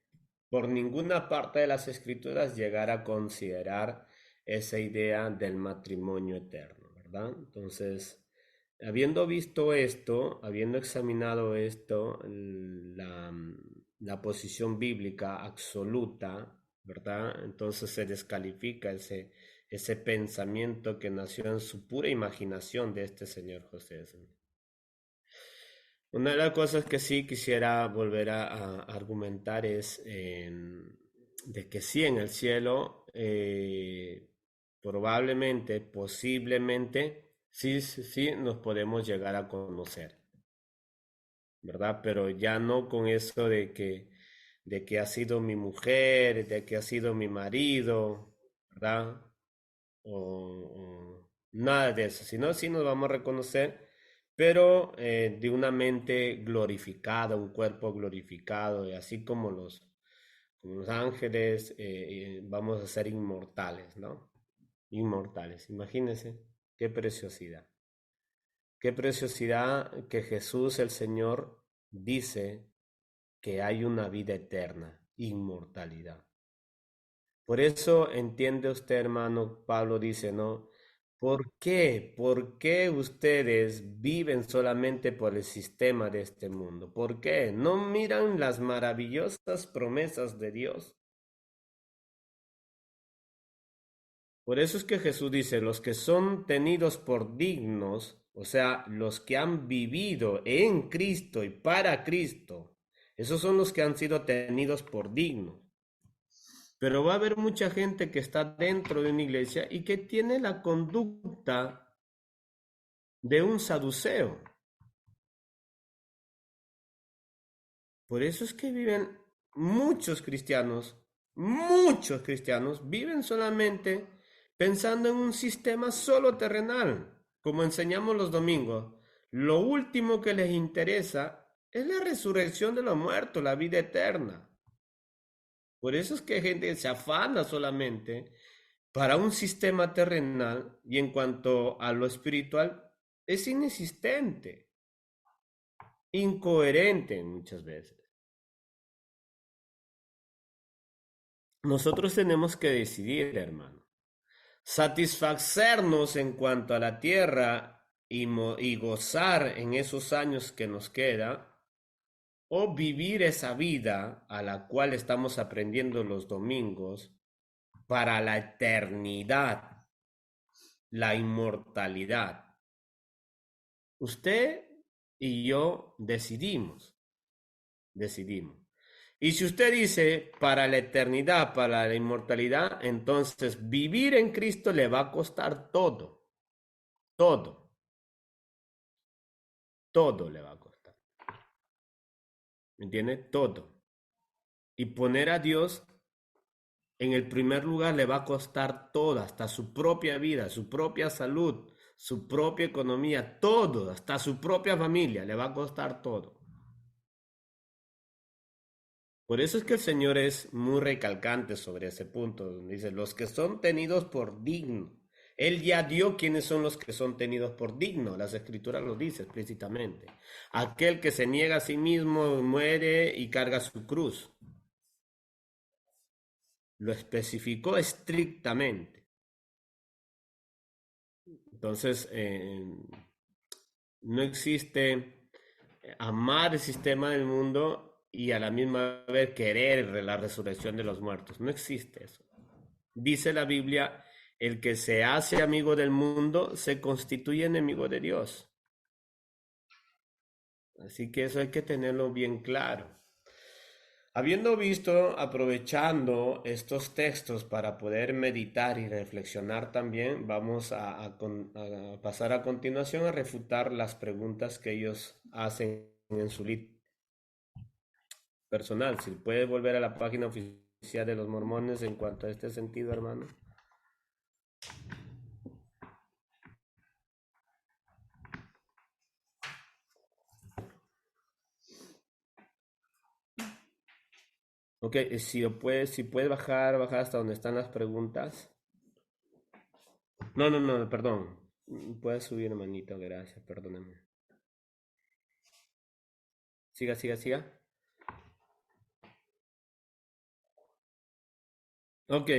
por ninguna parte de las escrituras llegar a considerar esa idea del matrimonio eterno, ¿verdad? Entonces, habiendo visto esto, habiendo examinado esto, la posición bíblica absoluta, ¿verdad? Entonces se descalifica ese pensamiento que nació en su pura imaginación de este señor José. Una de las cosas que sí quisiera volver a argumentar es de que sí en el cielo probablemente, posiblemente, sí nos podemos llegar a conocer, ¿verdad? Pero ya no con eso de que ha sido mi mujer, de que ha sido mi marido, ¿verdad? O nada de eso, sino sí nos vamos a reconocer, pero de una mente glorificada, un cuerpo glorificado, y así como los ángeles, vamos a ser inmortales, ¿no? Inmortales, imagínense, qué preciosidad. Qué preciosidad que Jesús el Señor dice que hay una vida eterna, inmortalidad. Por eso entiende usted, hermano, Pablo dice, ¿no? ¿Por qué? ¿Por qué ustedes viven solamente por el sistema de este mundo? ¿Por qué? ¿No miran las maravillosas promesas de Dios? Por eso es que Jesús dice, los que son tenidos por dignos, o sea, los que han vivido en Cristo y para Cristo, esos son los que han sido tenidos por dignos. Pero va a haber mucha gente que está dentro de una iglesia y que tiene la conducta de un saduceo. Por eso es que viven muchos cristianos viven solamente pensando en un sistema solo terrenal, como enseñamos los domingos. Lo último que les interesa es la resurrección de los muertos, la vida eterna. Por eso es que gente se afana solamente para un sistema terrenal y en cuanto a lo espiritual es inexistente, incoherente muchas veces. Nosotros tenemos que decidir, hermano, satisfacernos en cuanto a la tierra y gozar en esos años que nos queda, o vivir esa vida a la cual estamos aprendiendo los domingos para la eternidad, la inmortalidad. Usted y yo decidimos. Y si usted dice para la eternidad, para la inmortalidad, entonces vivir en Cristo le va a costar todo, todo, todo le va a costar. ¿Me entiende? Todo. Y poner a Dios en el primer lugar le va a costar todo, hasta su propia vida, su propia salud, su propia economía, todo, hasta su propia familia, le va a costar todo. Por eso es que el Señor es muy recalcante sobre ese punto, donde dice, los que son tenidos por digno. Él ya dio quiénes son los que son tenidos por digno. Las Escrituras lo dice explícitamente. Aquel que se niega a sí mismo muere y carga su cruz. Lo especificó estrictamente. Entonces, no existe amar el sistema del mundo y a la misma vez querer la resurrección de los muertos. No existe eso. Dice la Biblia, el que se hace amigo del mundo se constituye enemigo de Dios. Así que eso hay que tenerlo bien claro. Habiendo visto, aprovechando estos textos para poder meditar y reflexionar también, vamos a pasar a continuación a refutar las preguntas que ellos hacen en su libro personal. Si puede volver a la página oficial de los mormones en cuanto a este sentido, hermano. Ok, si puede bajar hasta donde están las preguntas. No, perdón. Puede subir, hermanito, gracias, perdóname. Siga. Ok.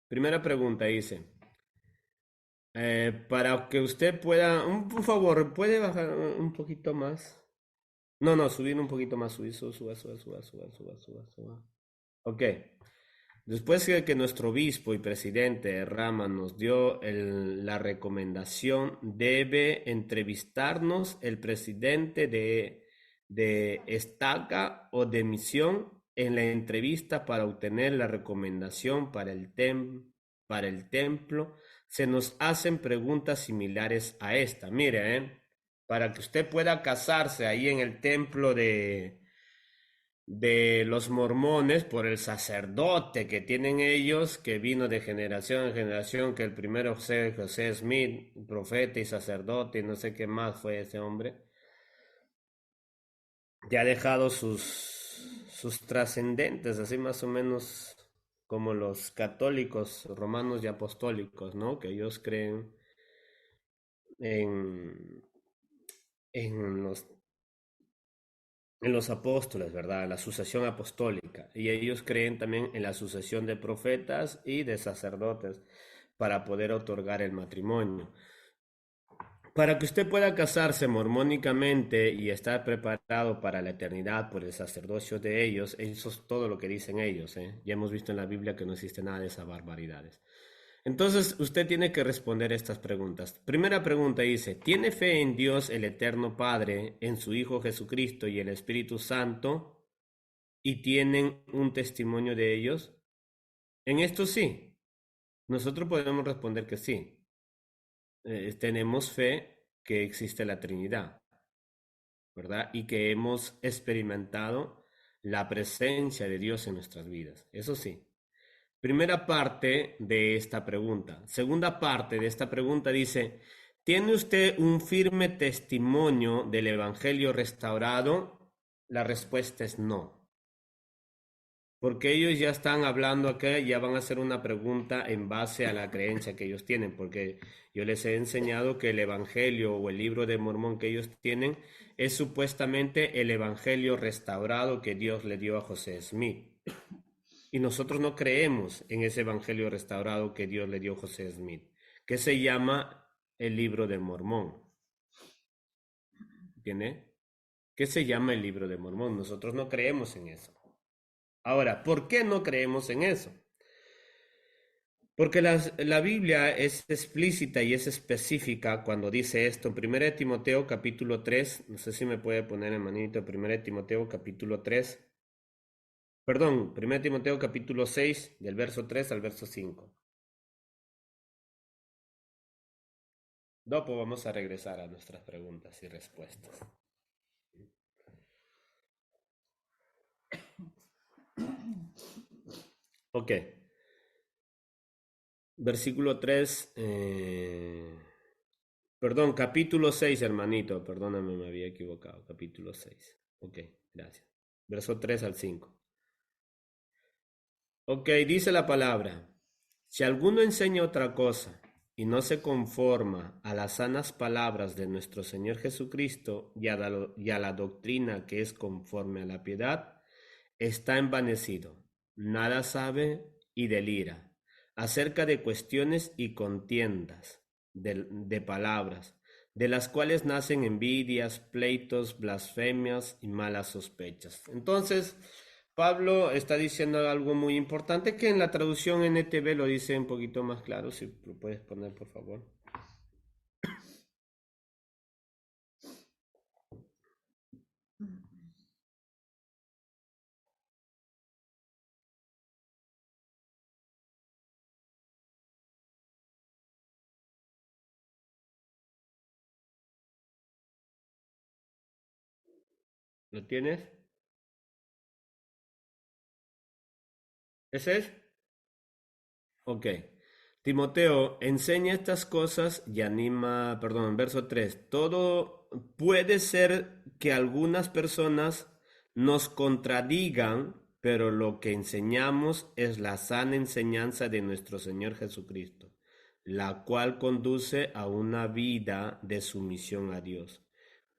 Primera pregunta dice, para que usted pueda, por favor, ¿puede bajar un poquito más? No, subir un poquito más, suba. Ok. Después de que nuestro obispo y presidente Rama nos dio la recomendación, debe entrevistarnos el presidente de estaca o de misión en la entrevista para obtener la recomendación para el templo. Se nos hacen preguntas similares a esta. Mire, para que usted pueda casarse ahí en el templo de los mormones por el sacerdote que tienen ellos, que vino de generación en generación, que el primero fue José Smith, profeta y sacerdote, y no sé qué más fue ese hombre, ya ha dejado sus trascendentes, así más o menos como los católicos romanos y apostólicos, ¿no? Que ellos creen en, en los en los apóstoles, ¿verdad? La sucesión apostólica. Y ellos creen también en la sucesión de profetas y de sacerdotes para poder otorgar el matrimonio. Para que usted pueda casarse mormónicamente y estar preparado para la eternidad por el sacerdocio de ellos, eso es todo lo que dicen ellos, ¿eh? Ya hemos visto en la Biblia que no existe nada de esas barbaridades. Entonces, usted tiene que responder estas preguntas. Primera pregunta dice, ¿tiene fe en Dios el Eterno Padre, en su Hijo Jesucristo y el Espíritu Santo? ¿Y tienen un testimonio de ellos? En esto sí. Nosotros podemos responder que sí. Tenemos fe que existe la Trinidad, ¿verdad? Y que hemos experimentado la presencia de Dios en nuestras vidas. Eso sí. Primera parte de esta pregunta. Segunda parte de esta pregunta dice, ¿tiene usted un firme testimonio del Evangelio restaurado? La respuesta es no. Porque ellos ya están hablando acá, ya van a hacer una pregunta en base a la creencia que ellos tienen, porque yo les he enseñado que el Evangelio o el libro de Mormón que ellos tienen es supuestamente el Evangelio restaurado que Dios le dio a José Smith. Y nosotros no creemos en ese evangelio restaurado que Dios le dio a José Smith, que se llama el libro de Mormón. ¿Entiende? ¿Qué se llama el libro de Mormón? Nosotros no creemos en eso. Ahora, ¿por qué no creemos en eso? Porque la Biblia es explícita y es específica cuando dice esto en 1 de Timoteo capítulo 3, no sé si me puede poner en manito, 1 de Timoteo capítulo 3, perdón, 1 de Timoteo capítulo 6, del verso 3 al verso 5. Luego vamos a regresar a nuestras preguntas y respuestas. Ok, versículo 3, perdón, capítulo 6, hermanito, perdóname, me había equivocado, capítulo 6. Ok, gracias. Verso 3 al 5. Ok, dice la palabra, si alguno enseña otra cosa y no se conforma a las sanas palabras de nuestro Señor Jesucristo y a la doctrina que es conforme a la piedad, está envanecido, nada sabe y delira acerca de cuestiones y contiendas de palabras, de las cuales nacen envidias, pleitos, blasfemias y malas sospechas. Entonces, Pablo está diciendo algo muy importante que en la traducción NTV lo dice un poquito más claro, si lo puedes poner por favor. ¿Lo tienes? ¿Ese es? Ok. Timoteo, enseña estas cosas y anima, perdón, verso 3. Todo puede ser que algunas personas nos contradigan, pero lo que enseñamos es la sana enseñanza de nuestro Señor Jesucristo, la cual conduce a una vida de sumisión a Dios.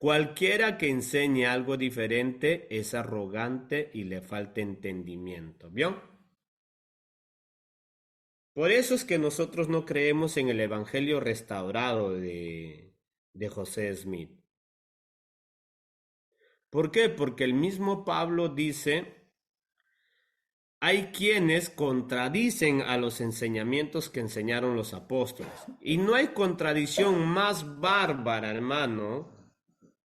Cualquiera que enseñe algo diferente es arrogante y le falta entendimiento. ¿Vio? Por eso es que nosotros no creemos en el Evangelio restaurado de José Smith. ¿Por qué? Porque el mismo Pablo dice, hay quienes contradicen a los enseñamientos que enseñaron los apóstoles. Y no hay contradicción más bárbara, hermano,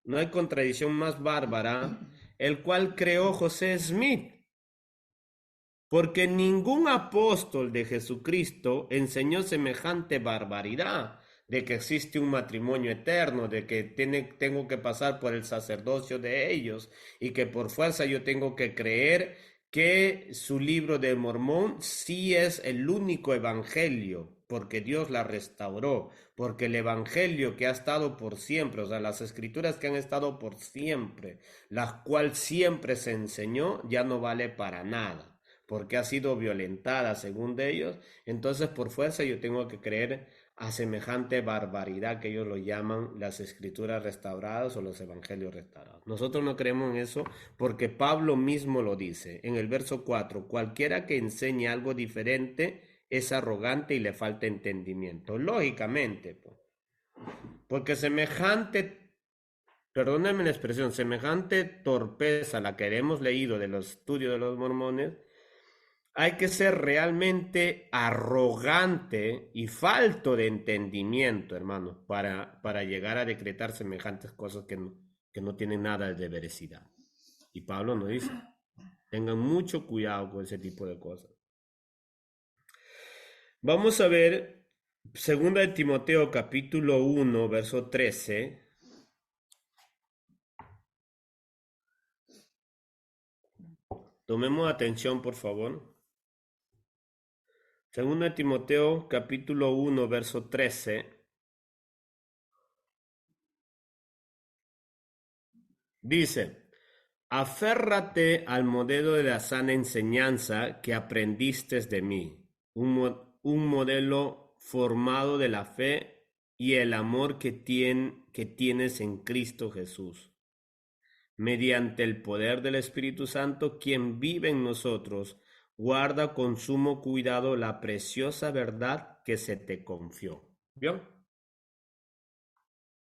no hay contradicción más bárbara, el cual creó José Smith. Porque ningún apóstol de Jesucristo enseñó semejante barbaridad de que existe un matrimonio eterno, de que tengo que pasar por el sacerdocio de ellos y que por fuerza yo tengo que creer que su libro de Mormón sí es el único evangelio, porque Dios la restauró, porque el evangelio que ha estado por siempre, o sea, las escrituras que han estado por siempre, la cual siempre se enseñó, ya no vale para nada porque ha sido violentada según de ellos, entonces por fuerza yo tengo que creer a semejante barbaridad que ellos lo llaman las escrituras restauradas o los evangelios restaurados. Nosotros no creemos en eso porque Pablo mismo lo dice en el verso 4, cualquiera que enseñe algo diferente es arrogante y le falta entendimiento. Lógicamente, porque semejante, perdónenme la expresión, semejante torpeza, la que hemos leído de los estudios de los mormones, hay que ser realmente arrogante y falto de entendimiento, hermano, para llegar a decretar semejantes cosas que no tienen nada de veracidad. Y Pablo nos dice, tengan mucho cuidado con ese tipo de cosas. Vamos a ver 2 de Timoteo capítulo 1, verso 13. Tomemos atención, por favor. 2 de Timoteo capítulo 1, verso 13. Dice, aférrate al modelo de la sana enseñanza que aprendiste de mí, un modelo formado de la fe y el amor que tienes en Cristo Jesús, mediante el poder del Espíritu Santo, quien vive en nosotros, guarda con sumo cuidado la preciosa verdad que se te confió. ¿Vio?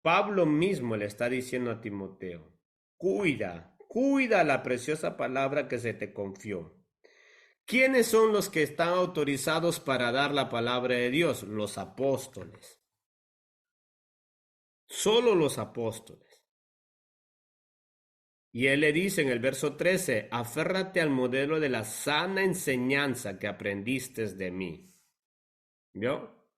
Pablo mismo le está diciendo a Timoteo, cuida la preciosa palabra que se te confió. ¿Quiénes son los que están autorizados para dar la palabra de Dios? Los apóstoles. Solo los apóstoles. Y él le dice en el verso 13, aférrate al modelo de la sana enseñanza que aprendiste de mí. ¿Vio?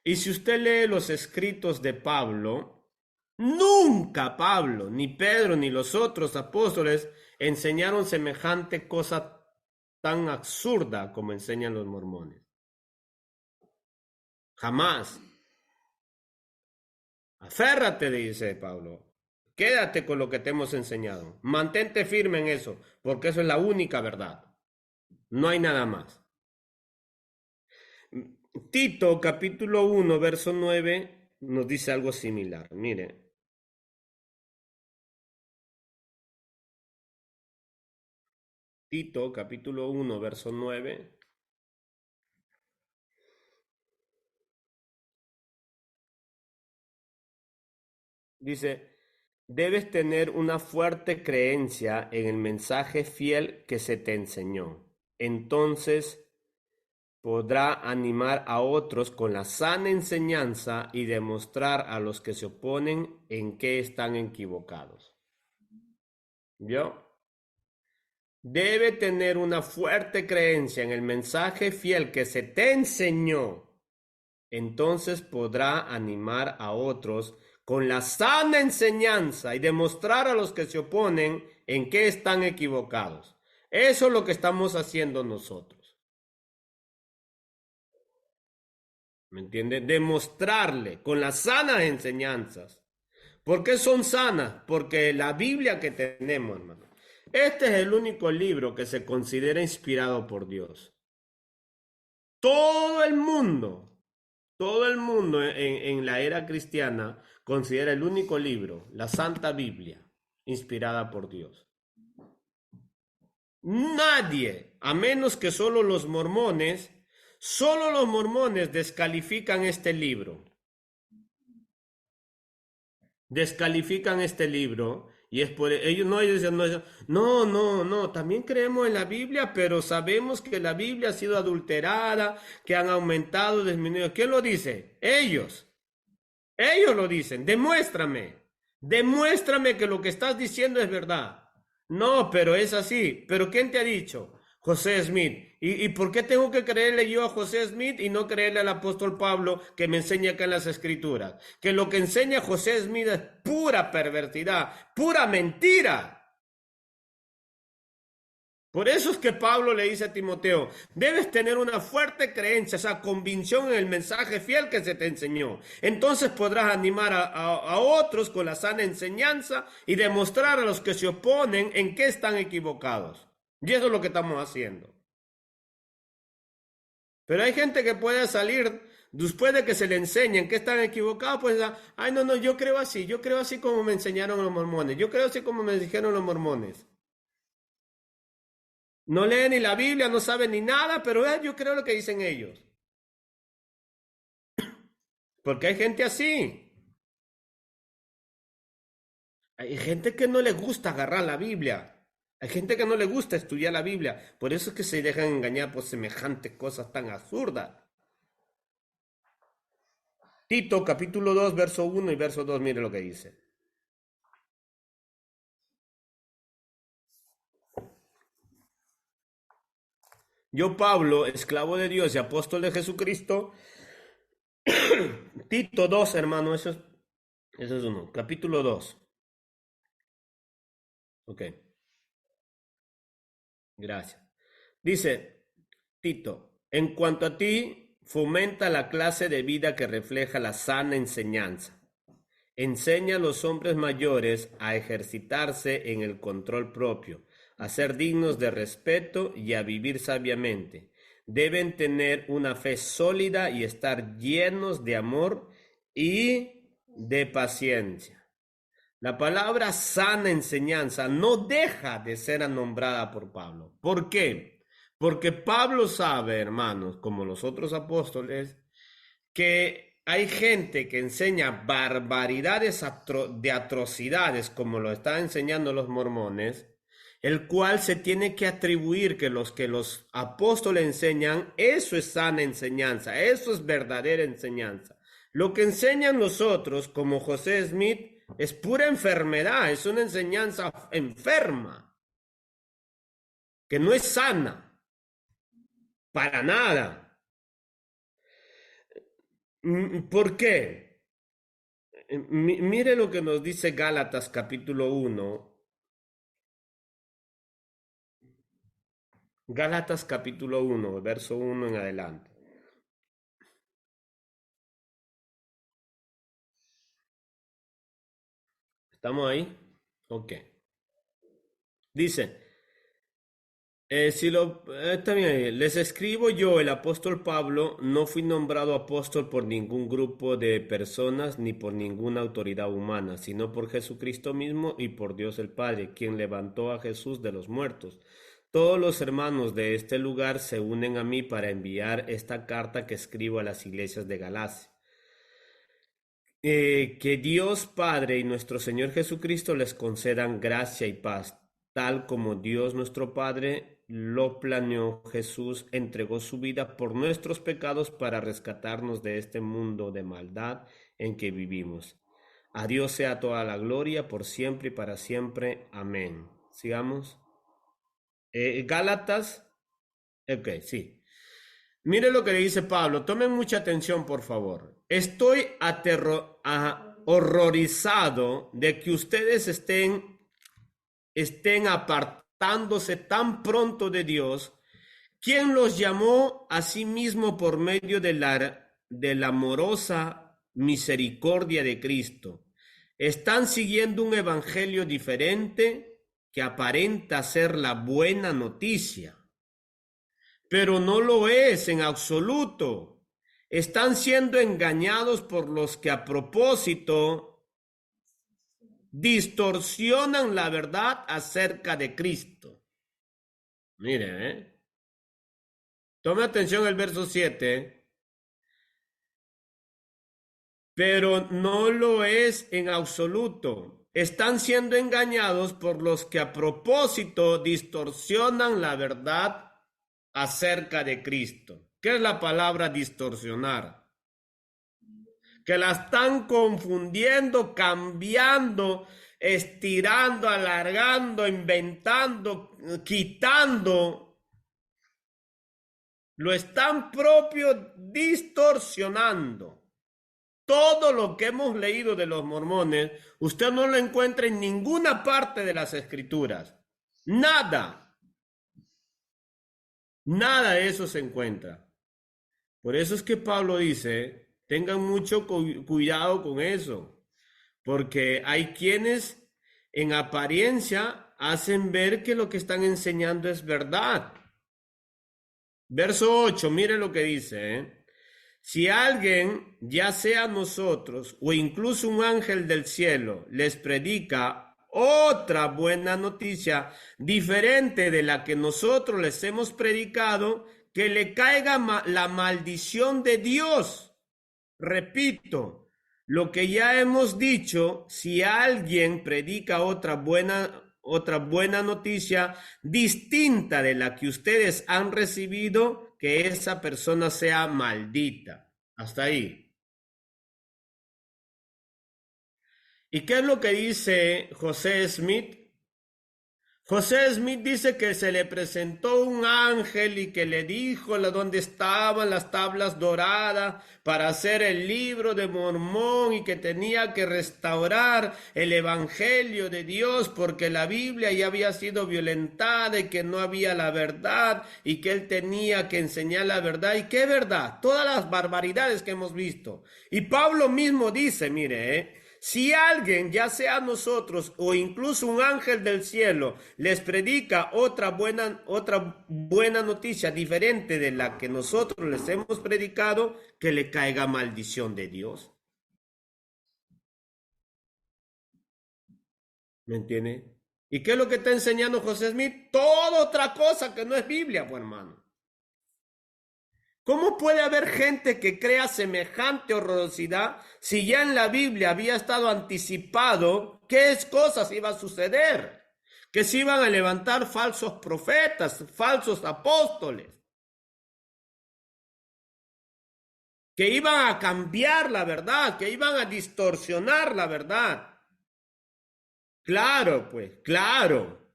Y si usted lee los escritos de Pablo, nunca Pablo, ni Pedro, ni los otros apóstoles enseñaron semejante cosa tan absurda como enseñan los mormones. Jamás. Aférrate, dice Pablo. Quédate con lo que te hemos enseñado. Mantente firme en eso, porque eso es la única verdad. No hay nada más. Tito, capítulo 1, verso 9, nos dice algo similar. Mire. Tito, capítulo 1, verso 9. Dice, debes tener una fuerte creencia en el mensaje fiel que se te enseñó. Entonces podrá animar a otros con la sana enseñanza y demostrar a los que se oponen en qué están equivocados. ¿Vio? Debe tener una fuerte creencia en el mensaje fiel que se te enseñó. Entonces podrá animar a otros con la sana enseñanza y demostrar a los que se oponen en qué están equivocados. Eso es lo que estamos haciendo nosotros. ¿Me entiende? Demostrarle con las sanas enseñanzas. ¿Por qué son sanas? Porque la Biblia que tenemos, hermano, este es el único libro que se considera inspirado por Dios. Todo el mundo en la era cristiana considera el único libro, la Santa Biblia, inspirada por Dios. Nadie, a menos que solo los mormones descalifican este libro. Descalifican este libro y es por ellos dicen, no, también creemos en la Biblia, pero sabemos que la Biblia ha sido adulterada, que han aumentado, disminuido. ¿Quién lo dice? Ellos lo dicen. Demuéstrame que lo que estás diciendo es verdad. No, pero es así. ¿Pero quién te ha dicho? José Smith. ¿Y por qué tengo que creerle yo a José Smith y no creerle al apóstol Pablo que me enseña acá en las escrituras? Que lo que enseña José Smith es pura perversidad, pura mentira. Por eso es que Pablo le dice a Timoteo, debes tener una fuerte creencia, esa convicción en el mensaje fiel que se te enseñó. Entonces podrás animar a otros con la sana enseñanza y demostrar a los que se oponen en qué están equivocados. Y eso es lo que estamos haciendo. Pero hay gente que puede salir después de que se le enseñen que están equivocados, pues, ay, no, yo creo así como me enseñaron los mormones, yo creo así como me dijeron los mormones. No leen ni la Biblia, no saben ni nada, pero yo creo lo que dicen ellos. Porque hay gente así. Hay gente que no le gusta agarrar la Biblia. Hay gente que no le gusta estudiar la Biblia. Por eso es que se dejan engañar por semejantes cosas tan absurdas. Tito capítulo 2, verso 1 y verso 2, mire lo que dice. Yo, Pablo, esclavo de Dios y apóstol de Jesucristo, Tito 2, hermano, eso es uno. Capítulo 2. Ok, gracias. Dice Tito, en cuanto a ti, fomenta la clase de vida que refleja la sana enseñanza. Enseña a los hombres mayores a ejercitarse en el control propio, a ser dignos de respeto y a vivir sabiamente. Deben tener una fe sólida y estar llenos de amor y de paciencia. La palabra sana enseñanza no deja de ser nombrada por Pablo. ¿Por qué? Porque Pablo sabe, hermanos, como los otros apóstoles, que hay gente que enseña barbaridades de atrocidades, como lo están enseñando los mormones. el cual se tiene que atribuir que los apóstoles enseñan, eso es sana enseñanza, eso es verdadera enseñanza. Lo que enseñan nosotros, como José Smith, es pura enfermedad, es una enseñanza enferma, que no es sana, para nada. ¿Por qué? Mire lo que nos dice Gálatas capítulo 1. Gálatas capítulo 1, verso 1 en adelante. ¿Estamos ahí? Ok. Dice, está bien ahí. Les escribo yo, el apóstol Pablo, no fui nombrado apóstol por ningún grupo de personas ni por ninguna autoridad humana, sino por Jesucristo mismo y por Dios el Padre, quien levantó a Jesús de los muertos. Todos los hermanos de este lugar se unen a mí para enviar esta carta que escribo a las iglesias de Galacia. Que Dios Padre y nuestro Señor Jesucristo les concedan gracia y paz, tal como Dios nuestro Padre lo planeó. Jesús entregó su vida por nuestros pecados para rescatarnos de este mundo de maldad en que vivimos. A Dios sea toda la gloria por siempre y para siempre. Amén. Sigamos. Gálatas. Ok, sí. Mire lo que le dice Pablo. Tomen mucha atención, por favor. Estoy horrorizado de que ustedes estén apartándose tan pronto de Dios, quien los llamó a sí mismo por medio de la amorosa misericordia de Cristo. Están siguiendo un evangelio diferente que aparenta ser la buena noticia, pero no lo es en absoluto. Están siendo engañados por los que a propósito distorsionan la verdad acerca de Cristo. Mire, tome atención el verso 7. Pero no lo es en absoluto. Están siendo engañados por los que a propósito distorsionan la verdad acerca de Cristo. ¿Qué es la palabra distorsionar? Que la están confundiendo, cambiando, estirando, alargando, inventando, quitando. Lo están propio distorsionando. Todo lo que hemos leído de los mormones, usted no lo encuentra en ninguna parte de las escrituras. Nada. Nada de eso se encuentra. Por eso es que Pablo dice, tengan mucho cuidado con eso, porque hay quienes en apariencia hacen ver que lo que están enseñando es verdad. Verso 8, mire lo que dice, Si alguien, ya sea nosotros o incluso un ángel del cielo, les predica otra buena noticia diferente de la que nosotros les hemos predicado, que le caiga la maldición de Dios. Repito, lo que ya hemos dicho, si alguien predica otra buena noticia distinta de la que ustedes han recibido, que esa persona sea maldita. Hasta ahí. ¿Y qué es lo que dice José Smith? José Smith dice que se le presentó un ángel y que le dijo dónde estaban las tablas doradas para hacer el libro de Mormón y que tenía que restaurar el evangelio de Dios porque la Biblia ya había sido violentada y que no había la verdad y que él tenía que enseñar la verdad. ¿Y qué verdad? Todas las barbaridades que hemos visto. Y Pablo mismo dice, mire, si alguien, ya sea nosotros o incluso un ángel del cielo, les predica otra buena noticia diferente de la que nosotros les hemos predicado, que le caiga maldición de Dios. ¿Me entiende? ¿Y qué es lo que está enseñando José Smith? Toda otra cosa que no es Biblia, pues hermano. ¿Cómo puede haber gente que crea semejante horrorosidad si ya en la Biblia había estado anticipado qué cosas iba a suceder? que se iban a levantar falsos profetas, falsos apóstoles, que iban a cambiar la verdad, que iban a distorsionar la verdad. Claro, pues, claro,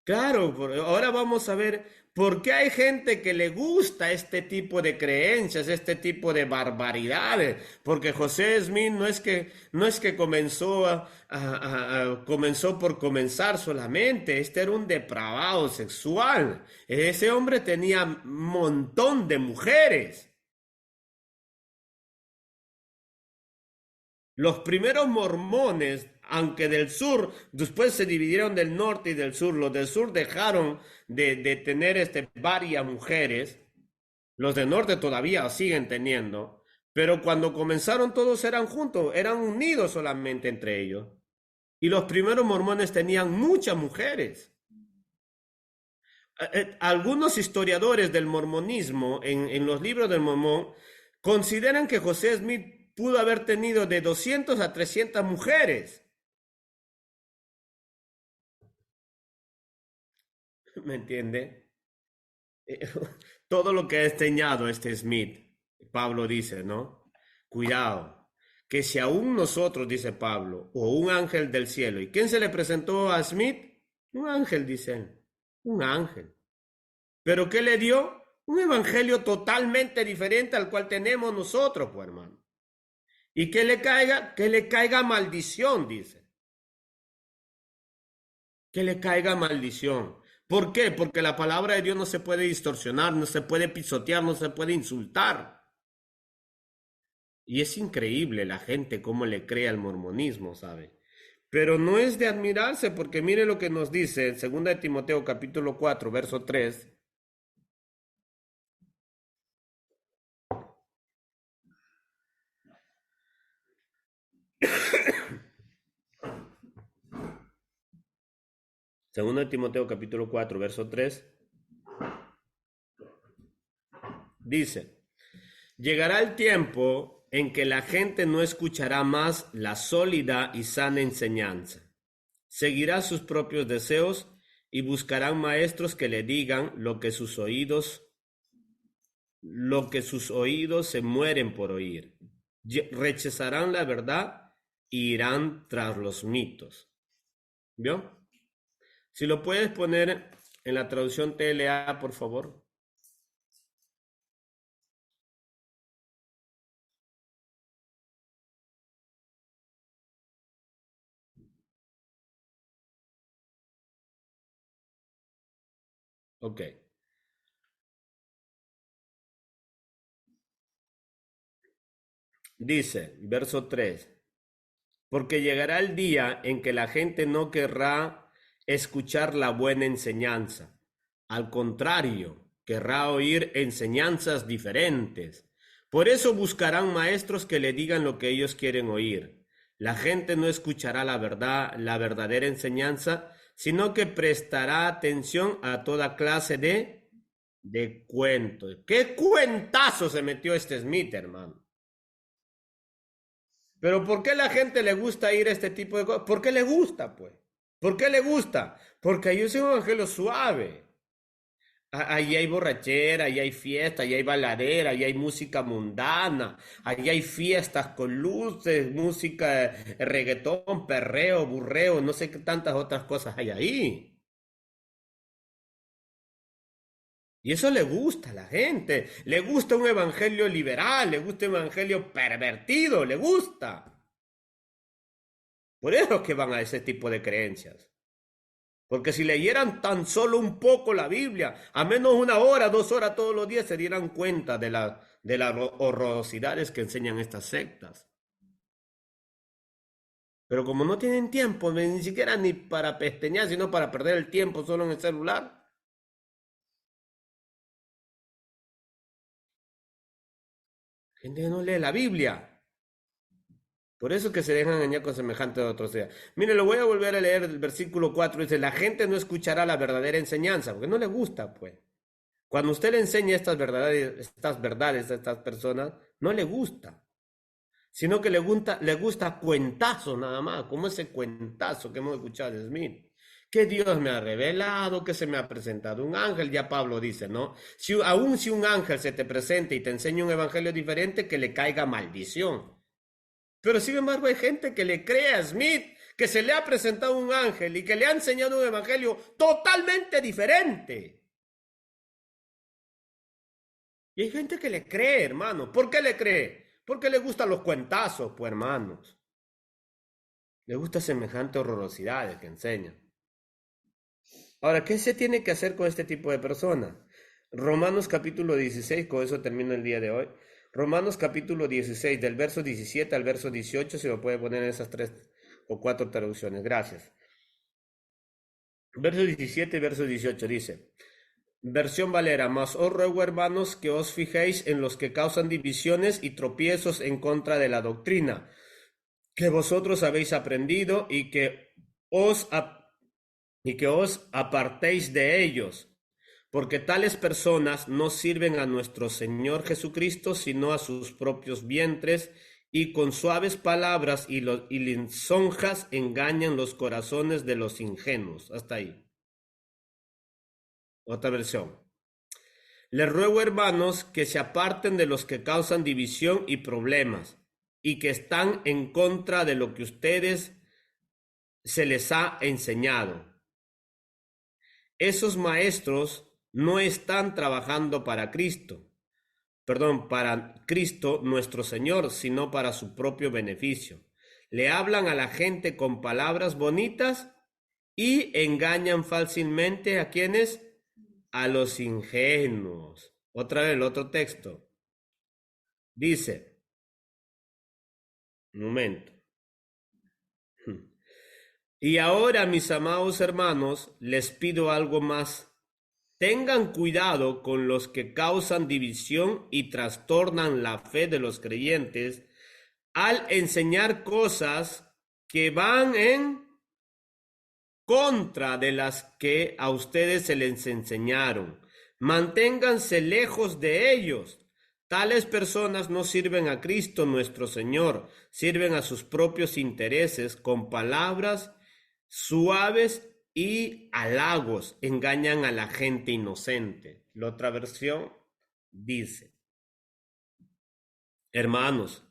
ahora vamos a ver por qué hay gente que le gusta este tipo de creencias, este tipo de barbaridades, porque José Smith no es que comenzó comenzó por comenzar solamente, este era un depravado sexual. Ese hombre tenía un montón de mujeres. Los primeros mormones, aunque del sur, después se dividieron del norte y del sur, los del sur dejaron de tener varias mujeres, los del norte todavía siguen teniendo, pero cuando comenzaron todos eran juntos, eran unidos solamente entre ellos. Y los primeros mormones tenían muchas mujeres. Algunos historiadores del mormonismo, en los libros del mormón, consideran que José Smith pudo haber tenido de 200 a 300 mujeres. ¿Me entiende? Todo lo que ha enseñado este Smith, Pablo dice, ¿no? Cuidado, que si aún nosotros, dice Pablo, o un ángel del cielo, ¿y quién se le presentó a Smith? Un ángel, dice él, un ángel. ¿Pero qué le dio? Un evangelio totalmente diferente al cual tenemos nosotros, pues hermano. Y que le caiga maldición, dice. Que le caiga maldición. ¿Por qué? Porque la palabra de Dios no se puede distorsionar, no se puede pisotear, no se puede insultar. Y es increíble la gente cómo le cree al mormonismo, ¿sabe? Pero no es de admirarse, porque mire lo que nos dice en 2 de Timoteo capítulo 4, verso 3. Segundo de Timoteo capítulo 4, verso 3, dice, llegará el tiempo en que la gente no escuchará más la sólida y sana enseñanza. Seguirá sus propios deseos y buscarán maestros que le digan lo que sus oídos se mueren por oír. Rechazarán la verdad y irán tras los mitos. ¿Vio? Si lo puedes poner en la traducción TLA, por favor. Ok. Dice, verso 3, porque llegará el día en que la gente no querrá escuchar la buena enseñanza. Al contrario, querrá oír enseñanzas diferentes. Por eso buscarán maestros que le digan lo que ellos quieren oír. La gente no escuchará la verdad, la verdadera enseñanza, sino que prestará atención a toda clase de cuentos. ¿Qué cuentazo se metió este Smith, hermano? Pero ¿por qué la gente le gusta ir a este tipo de cosas? ¿Por qué le gusta, pues? ¿Por qué le gusta? Porque ahí es un evangelio suave. Ahí hay borrachera, ahí hay fiesta, ahí hay baladera, ahí hay música mundana, ahí hay fiestas con luces, música, reggaetón, perreo, burreo, no sé qué tantas otras cosas hay ahí. Y eso le gusta a la gente. Le gusta un evangelio liberal, le gusta un evangelio pervertido, le gusta. Por eso es que van a ese tipo de creencias. Porque si leyeran tan solo un poco la Biblia, a menos 1 hora, 2 horas todos los días, se dieran cuenta de las horrorosidades que enseñan estas sectas. Pero como no tienen tiempo, ni siquiera ni para pesteñar, sino para perder el tiempo solo en el celular, gente que no lee la Biblia. Por eso es que se dejan engañar con semejante atrocidad. Mire, lo voy a volver a leer el versículo 4. Dice, la gente no escuchará la verdadera enseñanza, porque no le gusta, pues. Cuando usted le enseña estas verdades a estas personas, no le gusta. Sino que le gusta cuentazo nada más, como ese cuentazo que hemos escuchado de Smith. que Dios me ha revelado, que se me ha presentado un ángel, ya Pablo dice, ¿no? Aun si un ángel se te presenta y te enseña un evangelio diferente, que le caiga maldición. Pero sin embargo hay gente que le cree a Smith, que se le ha presentado un ángel y que le ha enseñado un evangelio totalmente diferente. Y hay gente que le cree, hermano. ¿Por qué le cree? Porque le gustan los cuentazos, pues, hermanos. Le gusta semejante horrorosidades que enseñan. Ahora, ¿qué se tiene que hacer con este tipo de personas? Romanos capítulo 16, con eso termino el día de hoy. Romanos capítulo 16, del verso 17 al verso 18, se lo puede poner en esas 3 o 4 traducciones. Gracias. Verso 17 y verso 18 dice, versión Valera, mas os ruego, hermanos, que os fijéis en los que causan divisiones y tropiezos en contra de la doctrina, que vosotros habéis aprendido y que os apartéis de ellos, porque tales personas no sirven a nuestro Señor Jesucristo, sino a sus propios vientres, y con suaves palabras y lisonjas engañan los corazones de los ingenuos. Hasta ahí. Otra versión. Les ruego, hermanos, que se aparten de los que causan división y problemas, y que están en contra de lo que ustedes se les ha enseñado. Esos maestros no están trabajando para Cristo nuestro Señor, sino para su propio beneficio. Le hablan a la gente con palabras bonitas y engañan fácilmente a quienes, a los ingenuos. Otra vez el otro texto. Dice, un momento. Y ahora, mis amados hermanos, les pido algo más. Tengan cuidado con los que causan división y trastornan la fe de los creyentes al enseñar cosas que van en contra de las que a ustedes se les enseñaron. Manténganse lejos de ellos. Tales personas no sirven a Cristo nuestro Señor, sirven a sus propios intereses con palabras suaves y halagos, engañan a la gente inocente. La otra versión dice, hermanos,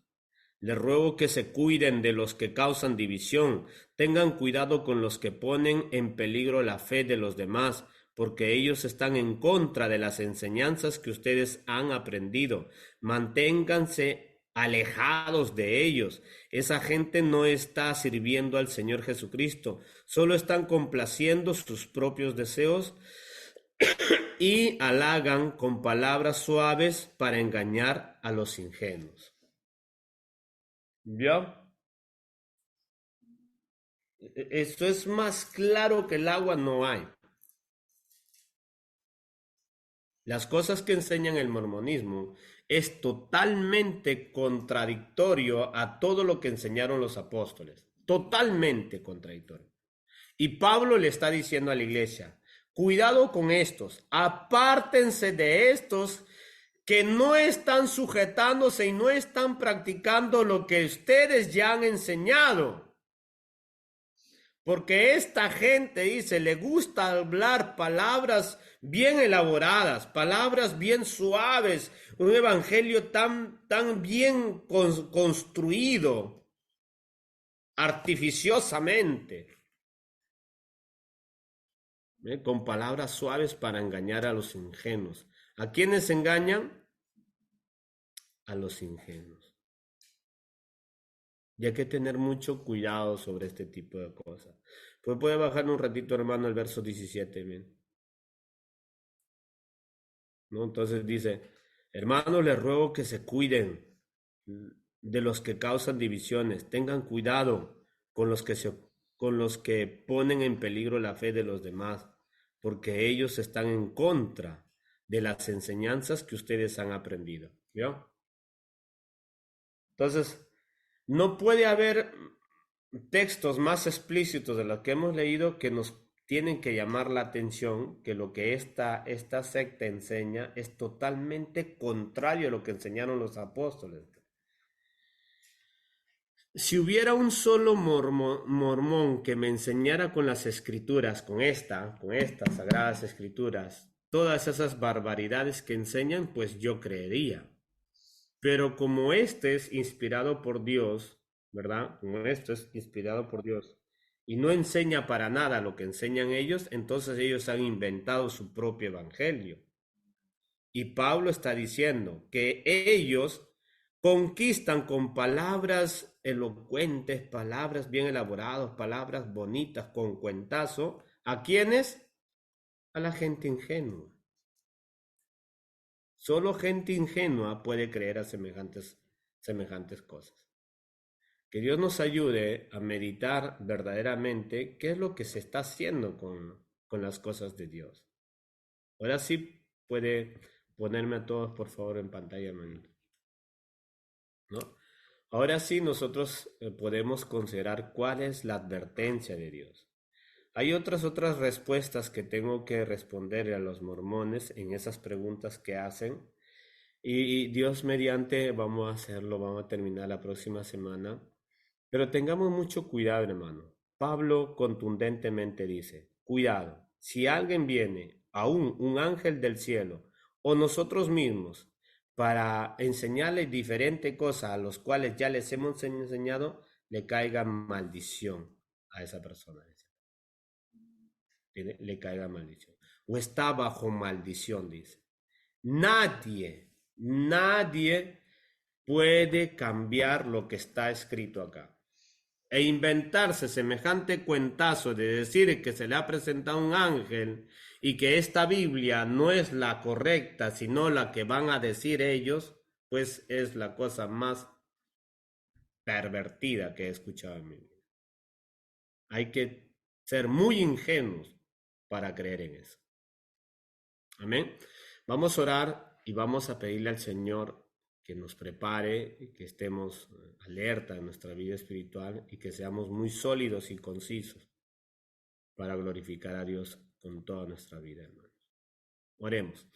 les ruego que se cuiden de los que causan división, tengan cuidado con los que ponen en peligro la fe de los demás, porque ellos están en contra de las enseñanzas que ustedes han aprendido. Manténganse alejados de ellos. Esa gente no está sirviendo al Señor Jesucristo, solo están complaciendo sus propios deseos y halagan con palabras suaves para engañar a los ingenuos. ¿Ya? Esto es más claro que el agua no hay. Las cosas que enseñan el mormonismo es totalmente contradictorio a todo lo que enseñaron los apóstoles. Totalmente contradictorio. Y Pablo le está diciendo a la iglesia, cuidado con estos, apártense de estos que no están sujetándose y no están practicando lo que ustedes ya han enseñado. Porque esta gente, dice, le gusta hablar palabras bien elaboradas, palabras bien suaves, un evangelio tan bien construido, artificiosamente, con palabras suaves para engañar a los ingenuos. ¿A quiénes engañan? A los ingenuos. Y hay que tener mucho cuidado sobre este tipo de cosas. Pues puede bajar un ratito, hermano, el verso 17, bien. ¿No? Entonces dice, hermanos, les ruego que se cuiden de los que causan divisiones, tengan cuidado con los que ponen en peligro la fe de los demás, porque ellos están en contra de las enseñanzas que ustedes han aprendido. ¿Vio? Entonces, no puede haber textos más explícitos de lo que hemos leído que nos tienen que llamar la atención, que lo que esta secta enseña es totalmente contrario a lo que enseñaron los apóstoles. Si hubiera un solo mormón que me enseñara con las escrituras, con estas sagradas escrituras, todas esas barbaridades que enseñan, pues yo creería. Pero como este es inspirado por Dios, ¿verdad? Como esto es inspirado por Dios y no enseña para nada lo que enseñan ellos, entonces ellos han inventado su propio evangelio. Y Pablo está diciendo que ellos conquistan con palabras elocuentes, palabras bien elaboradas, palabras bonitas, con cuentazo. ¿A quiénes? A la gente ingenua. Solo gente ingenua puede creer a semejantes cosas. Que Dios nos ayude a meditar verdaderamente qué es lo que se está haciendo con las cosas de Dios. Ahora sí puede ponerme a todos, por favor, en pantalla, ¿no? Ahora sí nosotros podemos considerar cuál es la advertencia de Dios. Hay otras respuestas que tengo que responder a los mormones en esas preguntas que hacen. Y Dios mediante vamos a hacerlo, vamos a terminar la próxima semana. Pero tengamos mucho cuidado, hermano. Pablo contundentemente dice, cuidado, si alguien viene, aún un ángel del cielo, o nosotros mismos, para enseñarles diferentes cosas a los cuales ya les hemos enseñado, le caiga maldición a esa persona. Le caiga maldición. O está bajo maldición, dice. Nadie puede cambiar lo que está escrito acá. E inventarse semejante cuentazo de decir que se le ha presentado un ángel y que esta Biblia no es la correcta, sino la que van a decir ellos, pues es la cosa más pervertida que he escuchado en mi vida. Hay que ser muy ingenuos para creer en eso. Amén. Vamos a orar y vamos a pedirle al Señor que nos prepare y que estemos alerta en nuestra vida espiritual y que seamos muy sólidos y concisos para glorificar a Dios con toda nuestra vida, hermanos. Oremos.